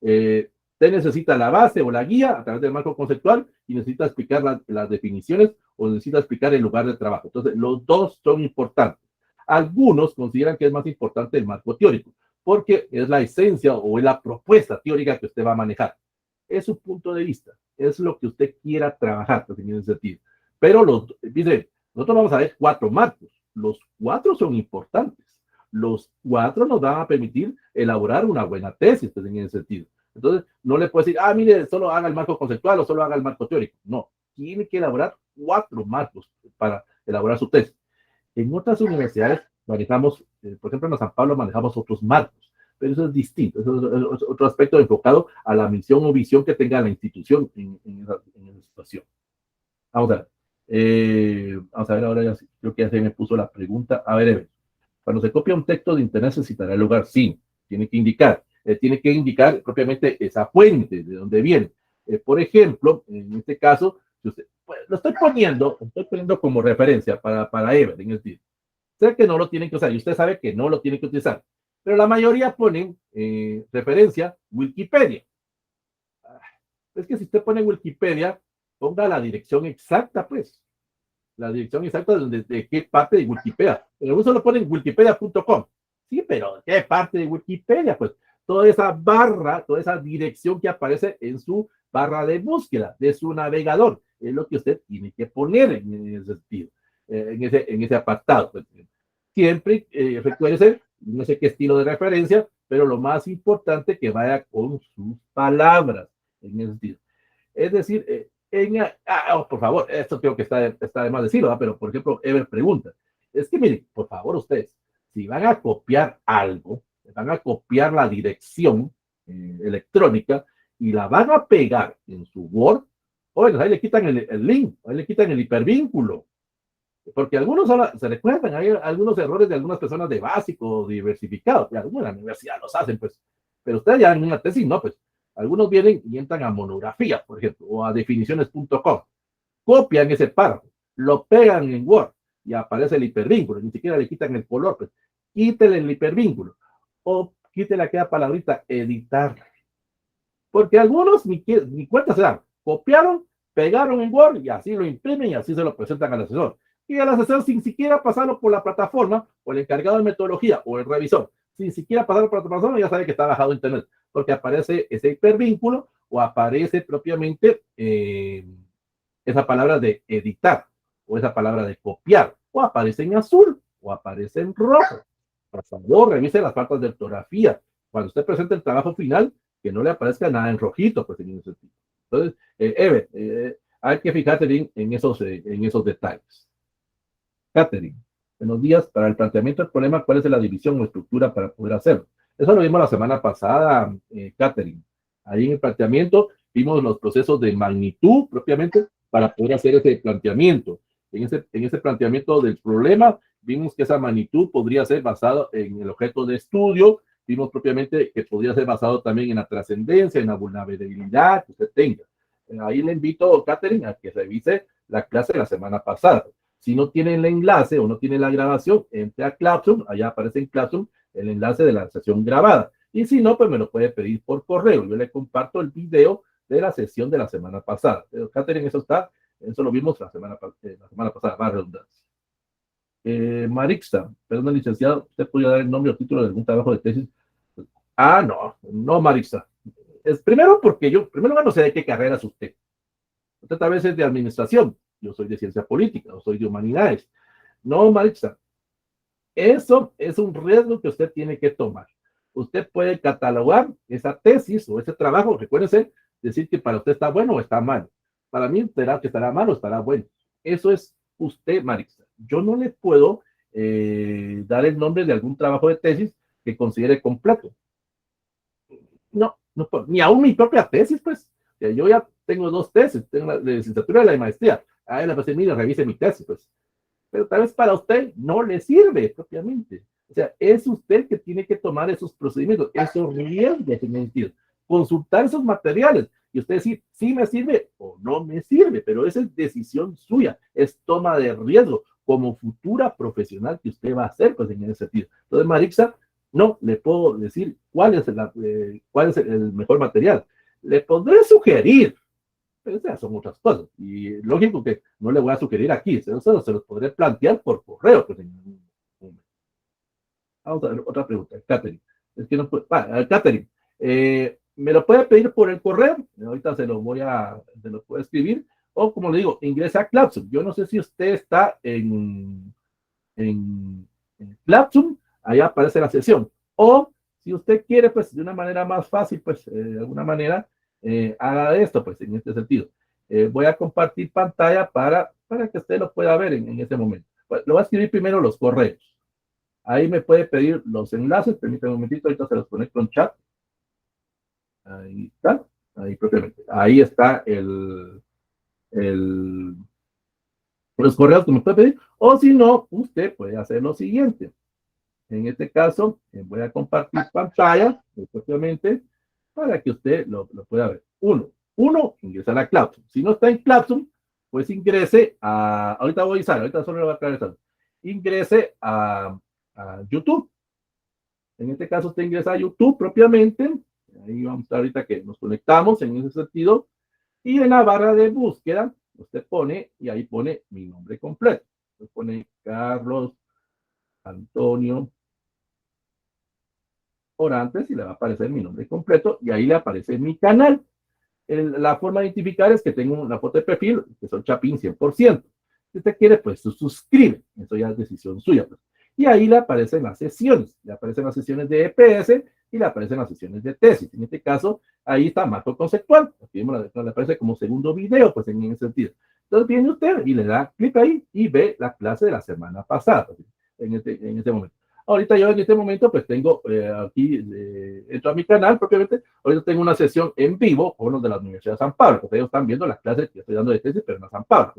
Usted necesita la base o la guía a través del marco conceptual y necesita explicar las definiciones o necesita explicar el lugar de trabajo. Entonces, los dos son importantes. Algunos consideran que es más importante el marco teórico porque es la esencia o es la propuesta teórica que usted va a manejar. Es su punto de vista, es lo que usted quiera trabajar, en ese sentido. Pero nosotros vamos a ver 4 marcos. Los 4 son importantes. Los 4 nos van a permitir elaborar una buena tesis, en ese sentido. Entonces, no le puedo decir, mire, solo haga el marco conceptual o solo haga el marco teórico. No, tiene que elaborar 4 marcos para elaborar su tesis. En otras universidades manejamos, por ejemplo, en San Pablo manejamos otros marcos, pero eso es distinto, eso es otro aspecto enfocado a la misión o visión que tenga la institución en esa situación. Vamos a ver. Vamos a ver ahora, ya creo que ya se me puso la pregunta. A ver, cuando se copia un texto de internet necesitará el lugar, sí, tiene que indicar propiamente esa fuente, de dónde viene. Por ejemplo, en este caso, si usted, pues, lo estoy poniendo como referencia para Ever, en el título. Sé que no lo tienen que usar y usted sabe que no lo tienen que utilizar, pero la mayoría ponen referencia Wikipedia. Es que si usted pone Wikipedia, ponga la dirección exacta, pues. La dirección exacta de qué parte de Wikipedia. Pero uno solo pone wikipedia.com. Sí, pero ¿qué parte de Wikipedia? Pues toda esa barra, toda esa dirección que aparece en su barra de búsqueda de su navegador. Es lo que usted tiene que poner en ese sentido, en ese apartado. Pues. Siempre recuerde, no sé qué estilo de referencia, pero lo más importante que vaya con sus palabras en ese sentido. Es decir, por favor, esto creo que está de más decirlo, ¿verdad? Pero por ejemplo, Ever pregunta, es que miren, por favor ustedes, si van a copiar algo, van a copiar la dirección electrónica y la van a pegar en su Word, bueno, ahí le quitan el link, ahí le quitan el hipervínculo, porque algunos se recuerdan, hay algunos errores de algunas personas de básico, diversificado, y algunos en la universidad los hacen, pues, pero ustedes ya en una tesis, no, pues, algunos vienen y entran a monografía, por ejemplo, o a definiciones.com, copian ese párrafo, lo pegan en Word y aparece el hipervínculo, ni siquiera le quitan el color, pues, quítele el hipervínculo, o quítele aquella palabrita, editar, porque algunos ni cuenta se dan, copiaron, pegaron en Word y así lo imprimen y así se lo presentan al asesor. Y el asesor, sin siquiera pasarlo por la plataforma, o el encargado de metodología, o el revisor, sin siquiera pasarlo por la plataforma, ya sabe que está bajado internet, porque aparece ese hipervínculo o aparece propiamente esa palabra de editar, o esa palabra de copiar, o aparece en azul, o aparece en rojo. Por favor, revise las faltas de ortografía. Cuando usted presente el trabajo final, que no le aparezca nada en rojito, pues en ese sentido. Entonces, Eve, hay que fijarse bien en esos detalles. Catherine, buenos días. Para el planteamiento del problema, ¿cuál es la división o estructura para poder hacerlo? Eso lo vimos la semana pasada, Catherine. Ahí en el planteamiento vimos los procesos de magnitud propiamente para poder hacer ese planteamiento. En ese planteamiento del problema, vimos que esa magnitud podría ser basada en el objeto de estudio, vimos propiamente que podría ser basado también en la trascendencia, en la vulnerabilidad que usted tenga. Ahí le invito, Catherine, a que revise la clase de la semana pasada. Si no tiene el enlace o no tiene la grabación, entre a Classroom, allá aparece en Classroom el enlace de la sesión grabada. Y si no, pues me lo puede pedir por correo. Yo le comparto el video de la sesión de la semana pasada. Pero, Catherine, eso lo vimos la semana pasada, más redundancia. Marixa, perdón, licenciado, ¿usted podría dar el nombre o título de algún trabajo de tesis? No, Marixa. Primero porque primero no sé de qué carrera es usted. Usted tal vez es de administración, yo soy de ciencia política, yo soy de humanidades. No, Marixa, eso es un riesgo que usted tiene que tomar. Usted puede catalogar esa tesis o ese trabajo, recuérdese, decir que para usted está bueno o está mal. Para mí será que estará mal o estará bueno. Eso es usted, Marixa. Yo no le puedo dar el nombre de algún trabajo de tesis que considere completo. No, no puedo. Ni aún mi propia tesis, pues. Yo ya tengo dos tesis, tengo la de licenciatura y la de maestría. Ahí la pasé, mire, revise mi tesis, pues. Pero tal vez para usted no le sirve propiamente. O sea, es usted que tiene que tomar esos procedimientos, esos riesgos en el sentido. Consultar esos materiales y usted decir, sí me sirve o no me sirve, pero esa es decisión suya, es toma de riesgo como futura profesional que usted va a hacer, pues en ese sentido. Entonces, Marixa, no le puedo decir cuál es el mejor material. Le podré sugerir, pero esas son otras cosas. Y lógico que no le voy a sugerir aquí, se los podré plantear por correo. Pues, vamos a ver otra pregunta, Catherine. Es que no puede, Catherine, me lo puede pedir por el correo, ahorita se lo puedo escribir, o como le digo, ingresa a Classroom. Yo no sé si usted está en Classroom, allá aparece la sesión. O si usted quiere, pues de una manera más fácil, pues de alguna manera, haga esto, pues en este sentido. Voy a compartir pantalla para que usted lo pueda ver en ese momento. Pues, lo voy a escribir primero los correos. Ahí me puede pedir los enlaces, permítame un momentito, ahorita se los conecto en chat. Ahí está, ahí propiamente. Ahí está los correos que me puede pedir. O si no, usted puede hacer lo siguiente. En este caso, voy a compartir pantalla, propiamente, para que usted lo pueda ver. Uno, Uno, ingresa a la Classroom. Si no está en Classroom, pues ingrese a, ahorita voy a usar, ahorita solo le voy a aclarar, ingrese a YouTube. En este caso usted ingresa a YouTube propiamente, ahí vamos a estar ahorita que nos conectamos en ese sentido, y en la barra de búsqueda usted pone, y ahí pone mi nombre completo. Usted pone Carlos Antonio Orantes y le va a aparecer mi nombre completo, y ahí le aparece mi canal. La forma de identificar es que tengo una foto de perfil, que soy Chapín 100%. Si usted quiere, pues se suscribe. Eso ya es decisión suya. Pues. Y ahí le aparecen las sesiones. Le aparecen las sesiones de EPS y le aparecen las sesiones de tesis. En este caso, ahí está marco conceptual. Aquí le aparece como segundo video, pues en ese sentido. Entonces viene usted y le da clic ahí y ve la clase de la semana pasada, pues, en este momento. Ahorita yo en este momento pues tengo aquí, entro a mi canal propiamente, ahorita tengo una sesión en vivo con los de la Universidad de San Pablo, porque ellos están viendo las clases que estoy dando de tesis, pero en San Pablo,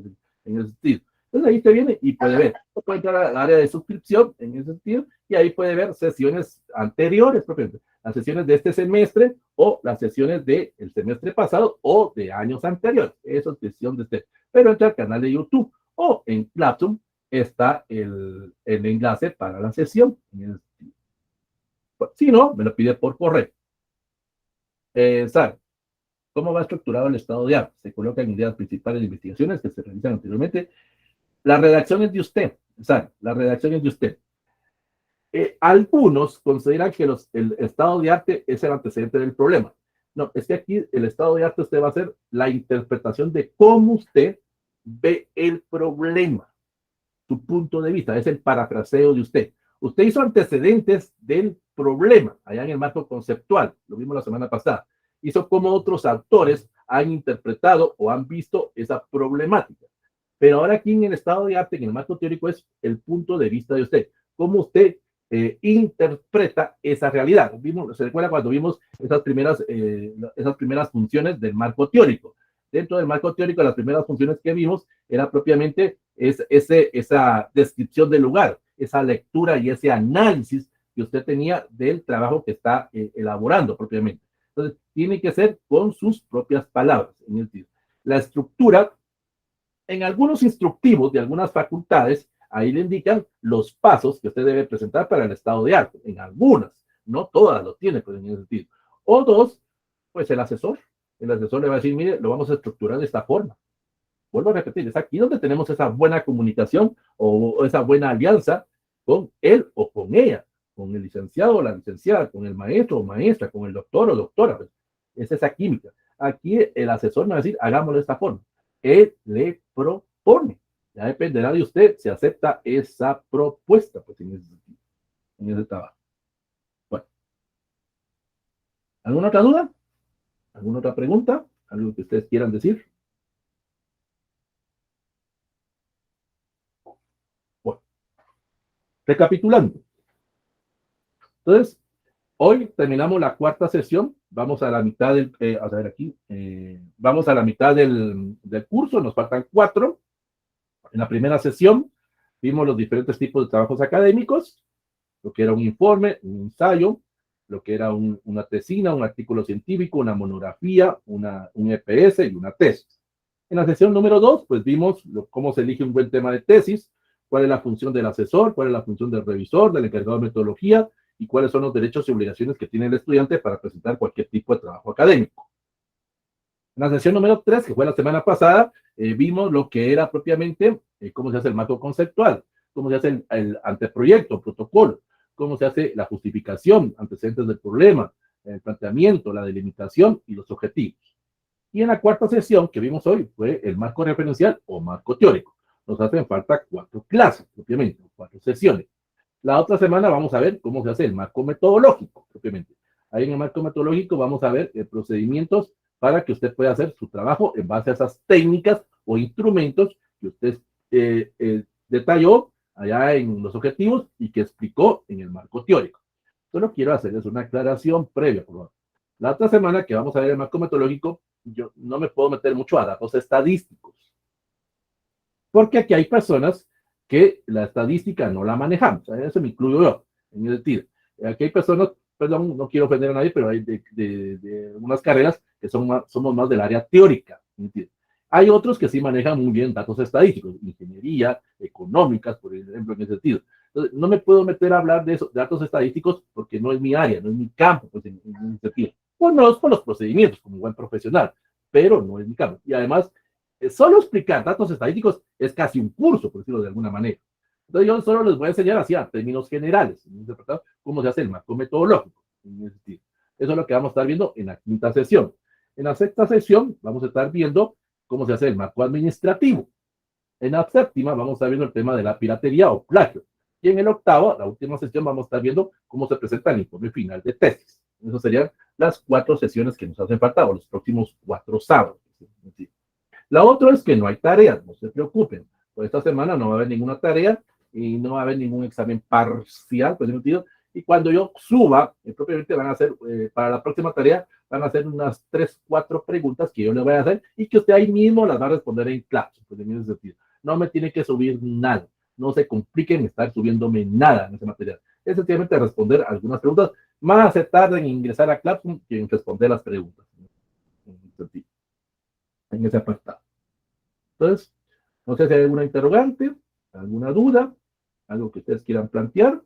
en ese sentido. Entonces ahí usted viene y puede ver, puede entrar al área de suscripción en ese sentido y ahí puede ver sesiones anteriores propiamente, las sesiones de este semestre o las sesiones del semestre pasado o de años anteriores. Eso es decisión de usted. Pero entra al canal de YouTube o en Classroom está el enlace para la sesión. Si no, me lo pide por correo. ¿Sabe cómo va estructurado el estado de arte? Se colocan ideas principales de investigaciones que se realizan anteriormente. La redacción es de usted, ¿sabe? La redacción es de usted. Algunos consideran que el estado de arte es el antecedente del problema. No, es que aquí el estado de arte usted va a hacer la interpretación de cómo usted ve el problema. Su punto de vista, es el parafraseo de usted. Usted hizo antecedentes del problema, allá en el marco conceptual, lo vimos la semana pasada. Hizo cómo otros autores han interpretado o han visto esa problemática. Pero ahora aquí en el estado de arte, en el marco teórico, es el punto de vista de usted. Cómo usted interpreta esa realidad. Se recuerda cuando vimos esas primeras funciones del marco teórico. Dentro del marco teórico, las primeras funciones que vimos era propiamente esa descripción del lugar, esa lectura y ese análisis que usted tenía del trabajo que está elaborando propiamente. Entonces, tiene que ser con sus propias palabras. La estructura, en algunos instructivos de algunas facultades, ahí le indican los pasos que usted debe presentar para el estado de arte. En algunas, no todas lo tiene, pues en ese sentido. O dos, pues el asesor. El asesor le va a decir, mire, lo vamos a estructurar de esta forma. Vuelvo a repetir, es aquí donde tenemos esa buena comunicación o esa buena alianza con él o con ella, con el licenciado o la licenciada, con el maestro o maestra, con el doctor o doctora. Pues, es esa química. Aquí el asesor me va a decir, hagámoslo de esta forma. Él le propone. Ya dependerá de usted si acepta esa propuesta, pues en ese trabajo. Bueno, ¿alguna otra duda? ¿Alguna otra pregunta? ¿Algo que ustedes quieran decir? Bueno, recapitulando. Entonces, hoy terminamos la cuarta sesión, vamos a la mitad del, a ver aquí, vamos a la mitad del curso, nos faltan 4. En la primera sesión vimos los diferentes tipos de trabajos académicos, lo que era un informe, un ensayo, lo que era una tesina, un artículo científico, una monografía, un EPS y una tesis. En la sesión número 2, pues vimos cómo se elige un buen tema de tesis, cuál es la función del asesor, cuál es la función del revisor, del encargado de metodología, y cuáles son los derechos y obligaciones que tiene el estudiante para presentar cualquier tipo de trabajo académico. En la sesión número 3, que fue la semana pasada, vimos lo que era propiamente cómo se hace el marco conceptual, cómo se hace el anteproyecto, protocolo, cómo se hace la justificación, antecedentes del problema, el planteamiento, la delimitación y los objetivos. Y en la cuarta sesión que vimos hoy fue el marco referencial o marco teórico. Nos hacen falta 4 clases, propiamente, 4 sesiones. La otra semana vamos a ver cómo se hace el marco metodológico, propiamente. Ahí en el marco metodológico vamos a ver procedimientos para que usted pueda hacer su trabajo en base a esas técnicas o instrumentos que usted detalló allá en los objetivos y que explicó en el marco teórico. Solo quiero hacerles una aclaración previa, por favor. La otra semana que vamos a ver el marco metodológico, yo no me puedo meter mucho a datos estadísticos, porque aquí hay personas que la estadística no la manejamos, eso me incluyo yo, en el decir, aquí hay personas perdón, no quiero ofender a nadie, pero hay de unas carreras que somos más del área teórica, ¿entiendes? Hay otros que sí manejan muy bien datos estadísticos, ingeniería, económicas, por ejemplo, en ese sentido. Entonces, no me puedo meter a hablar de esos datos estadísticos porque no es mi área, no es mi campo, pues, en ese sentido. Conozco los procedimientos como buen profesional, pero no es mi campo. Y además, solo explicar datos estadísticos es casi un curso, por decirlo de alguna manera. Entonces, yo solo les voy a enseñar así a términos generales, cómo se hace el marco metodológico. En ese sentido. Eso es lo que vamos a estar viendo en la quinta sesión. En la sexta sesión vamos a estar viendo cómo se hace el marco administrativo. En la séptima vamos a estar viendo el tema de la piratería o plagio. Y en el octavo, la última sesión, vamos a estar viendo cómo se presenta el informe final de tesis. Esas serían las 4 sesiones que nos hacen falta, o los próximos 4 sábados. La otra es que no hay tareas, no se preocupen. Por esta semana no va a haber ninguna tarea y no va a haber ningún examen parcial, pues, sentido. Y cuando yo suba, propiamente van a hacer, para la próxima tarea, van a hacer unas 3, 4 preguntas que yo le voy a hacer y que usted ahí mismo las va a responder en clase, pues, en ese sentido. No me tiene que subir nada. No se compliquen estar subiéndome nada en ese material. Es sencillamente responder algunas preguntas. Más se tarda en ingresar a Classroom que en responder las preguntas. En ese apartado. Entonces, no sé si hay alguna interrogante, alguna duda, algo que ustedes quieran plantear.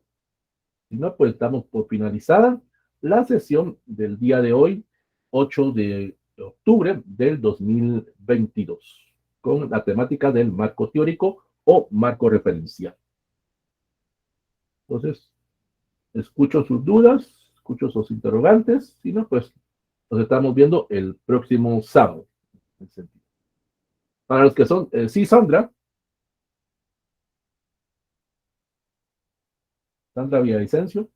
Si no, pues damos por finalizada la sesión del día de hoy, 8 de octubre del 2022, con la temática del marco teórico o marco referencial. Entonces, escucho sus dudas, escucho sus interrogantes. Si no, pues nos estamos viendo el próximo sábado. Para los que son, sí, Sandra Villavicencio.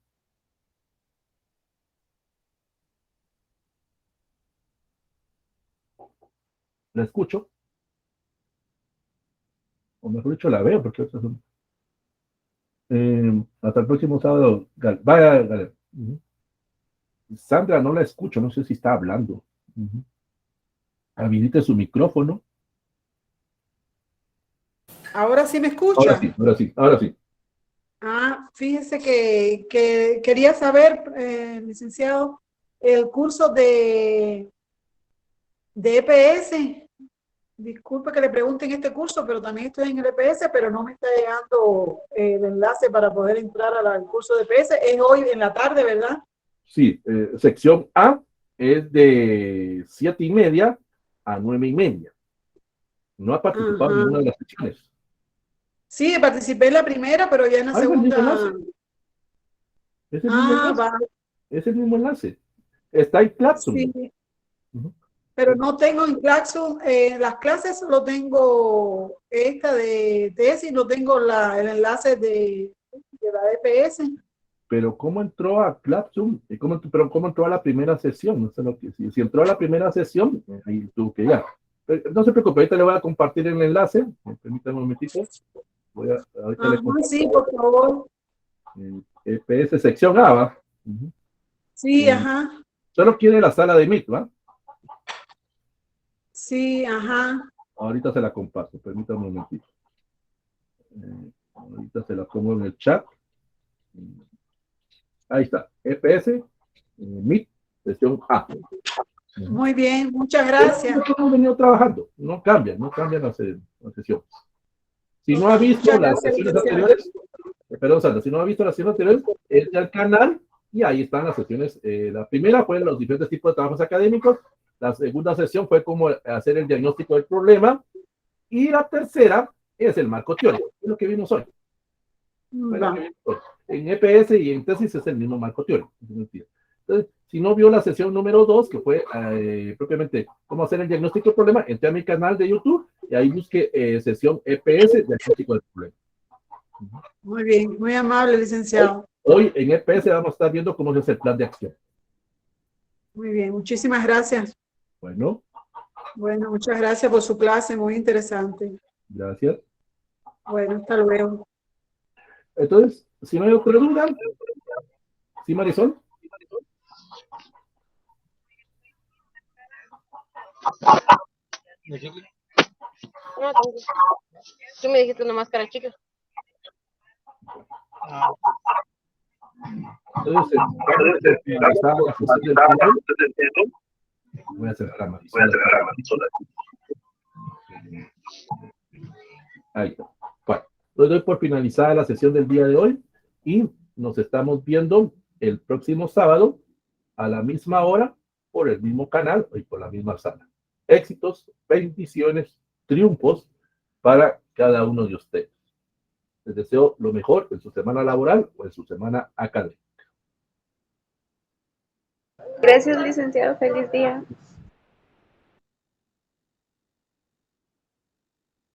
La escucho, o mejor dicho, la veo, porque otras son. Hasta el próximo sábado. Vaya, Gal. Sandra, no la escucho, no sé si está hablando. Habilite su micrófono. Ahora sí me Ahora escucha. sí, ahora sí, ahora sí. Fíjese que quería saber, licenciado, el curso de EPS. Disculpe que le pregunten este curso, pero también estoy en el EPS, pero no me está llegando el enlace para poder entrar al curso de EPS. Es hoy en la tarde, ¿verdad? Sí, sección A es de 7:30 a 9:30. No ha participado en Ajá. ninguna de las secciones. Sí, participé en la primera, pero ya en la Ah, es el mismo segunda. enlace. Es el mismo enlace. Va. Es el mismo enlace. Está en Classroom. Sí. Pero no tengo en Claxon, las clases solo tengo esta de tesis, no tengo el enlace de la EPS. Pero ¿cómo entró a Classroom? Pero ¿cómo entró a la primera sesión? No sé lo que, si entró a la primera sesión, ahí tuvo que llegar. Pero no se preocupe, ahorita le voy a compartir el enlace. Permítame un momentito. Ahorita le Ajá, comparto sí, por favor. el EPS sección A, ¿va? Sí, ajá. Solo quiere la sala de Meet, ¿va? Sí, ajá. Ahorita se la comparto, permítame un momentito. Ahorita se la pongo en el chat. Ahí está, EPS, Meet, sección A. Muy bien, muchas Es gracias. lo que hemos venido trabajando, no cambian las sesiones. Si no ha visto Muchas las gracias, sesiones licenciado. anteriores, perdón, Sandra, si no ha visto las sesiones anteriores, entre al canal y ahí están las sesiones. La primera fue los diferentes tipos de trabajos académicos, la segunda sesión fue cómo hacer el diagnóstico del problema y la tercera es el marco teórico, es lo que vimos hoy. Va. En EPS y en tesis es el mismo marco teórico. Entonces, si no vio la sesión número 2, que fue propiamente cómo hacer el diagnóstico del problema, entré a mi canal de YouTube y ahí busqué sesión EPS, diagnóstico del problema. Muy bien, muy amable, licenciado. Hoy en EPS vamos a estar viendo cómo se hace el plan de acción. Muy bien, muchísimas gracias. Bueno, Bueno, muchas gracias por su clase, muy interesante. gracias. Bueno, hasta luego. Entonces, si no hay otra duda, ¿sí, Marisol? No, tú me dijiste una máscara chica. Entonces, vamos a finalizar la sesión del día de hoy. Voy a cerrar la Marisol. Ahí está. Bueno, entonces doy por finalizada la sesión del día de hoy y nos estamos viendo el próximo sábado a la misma hora por el mismo canal y por la misma sala. Éxitos, bendiciones, triunfos para cada uno de ustedes. Les deseo lo mejor en su semana laboral o en su semana académica. Gracias, licenciado. Feliz día.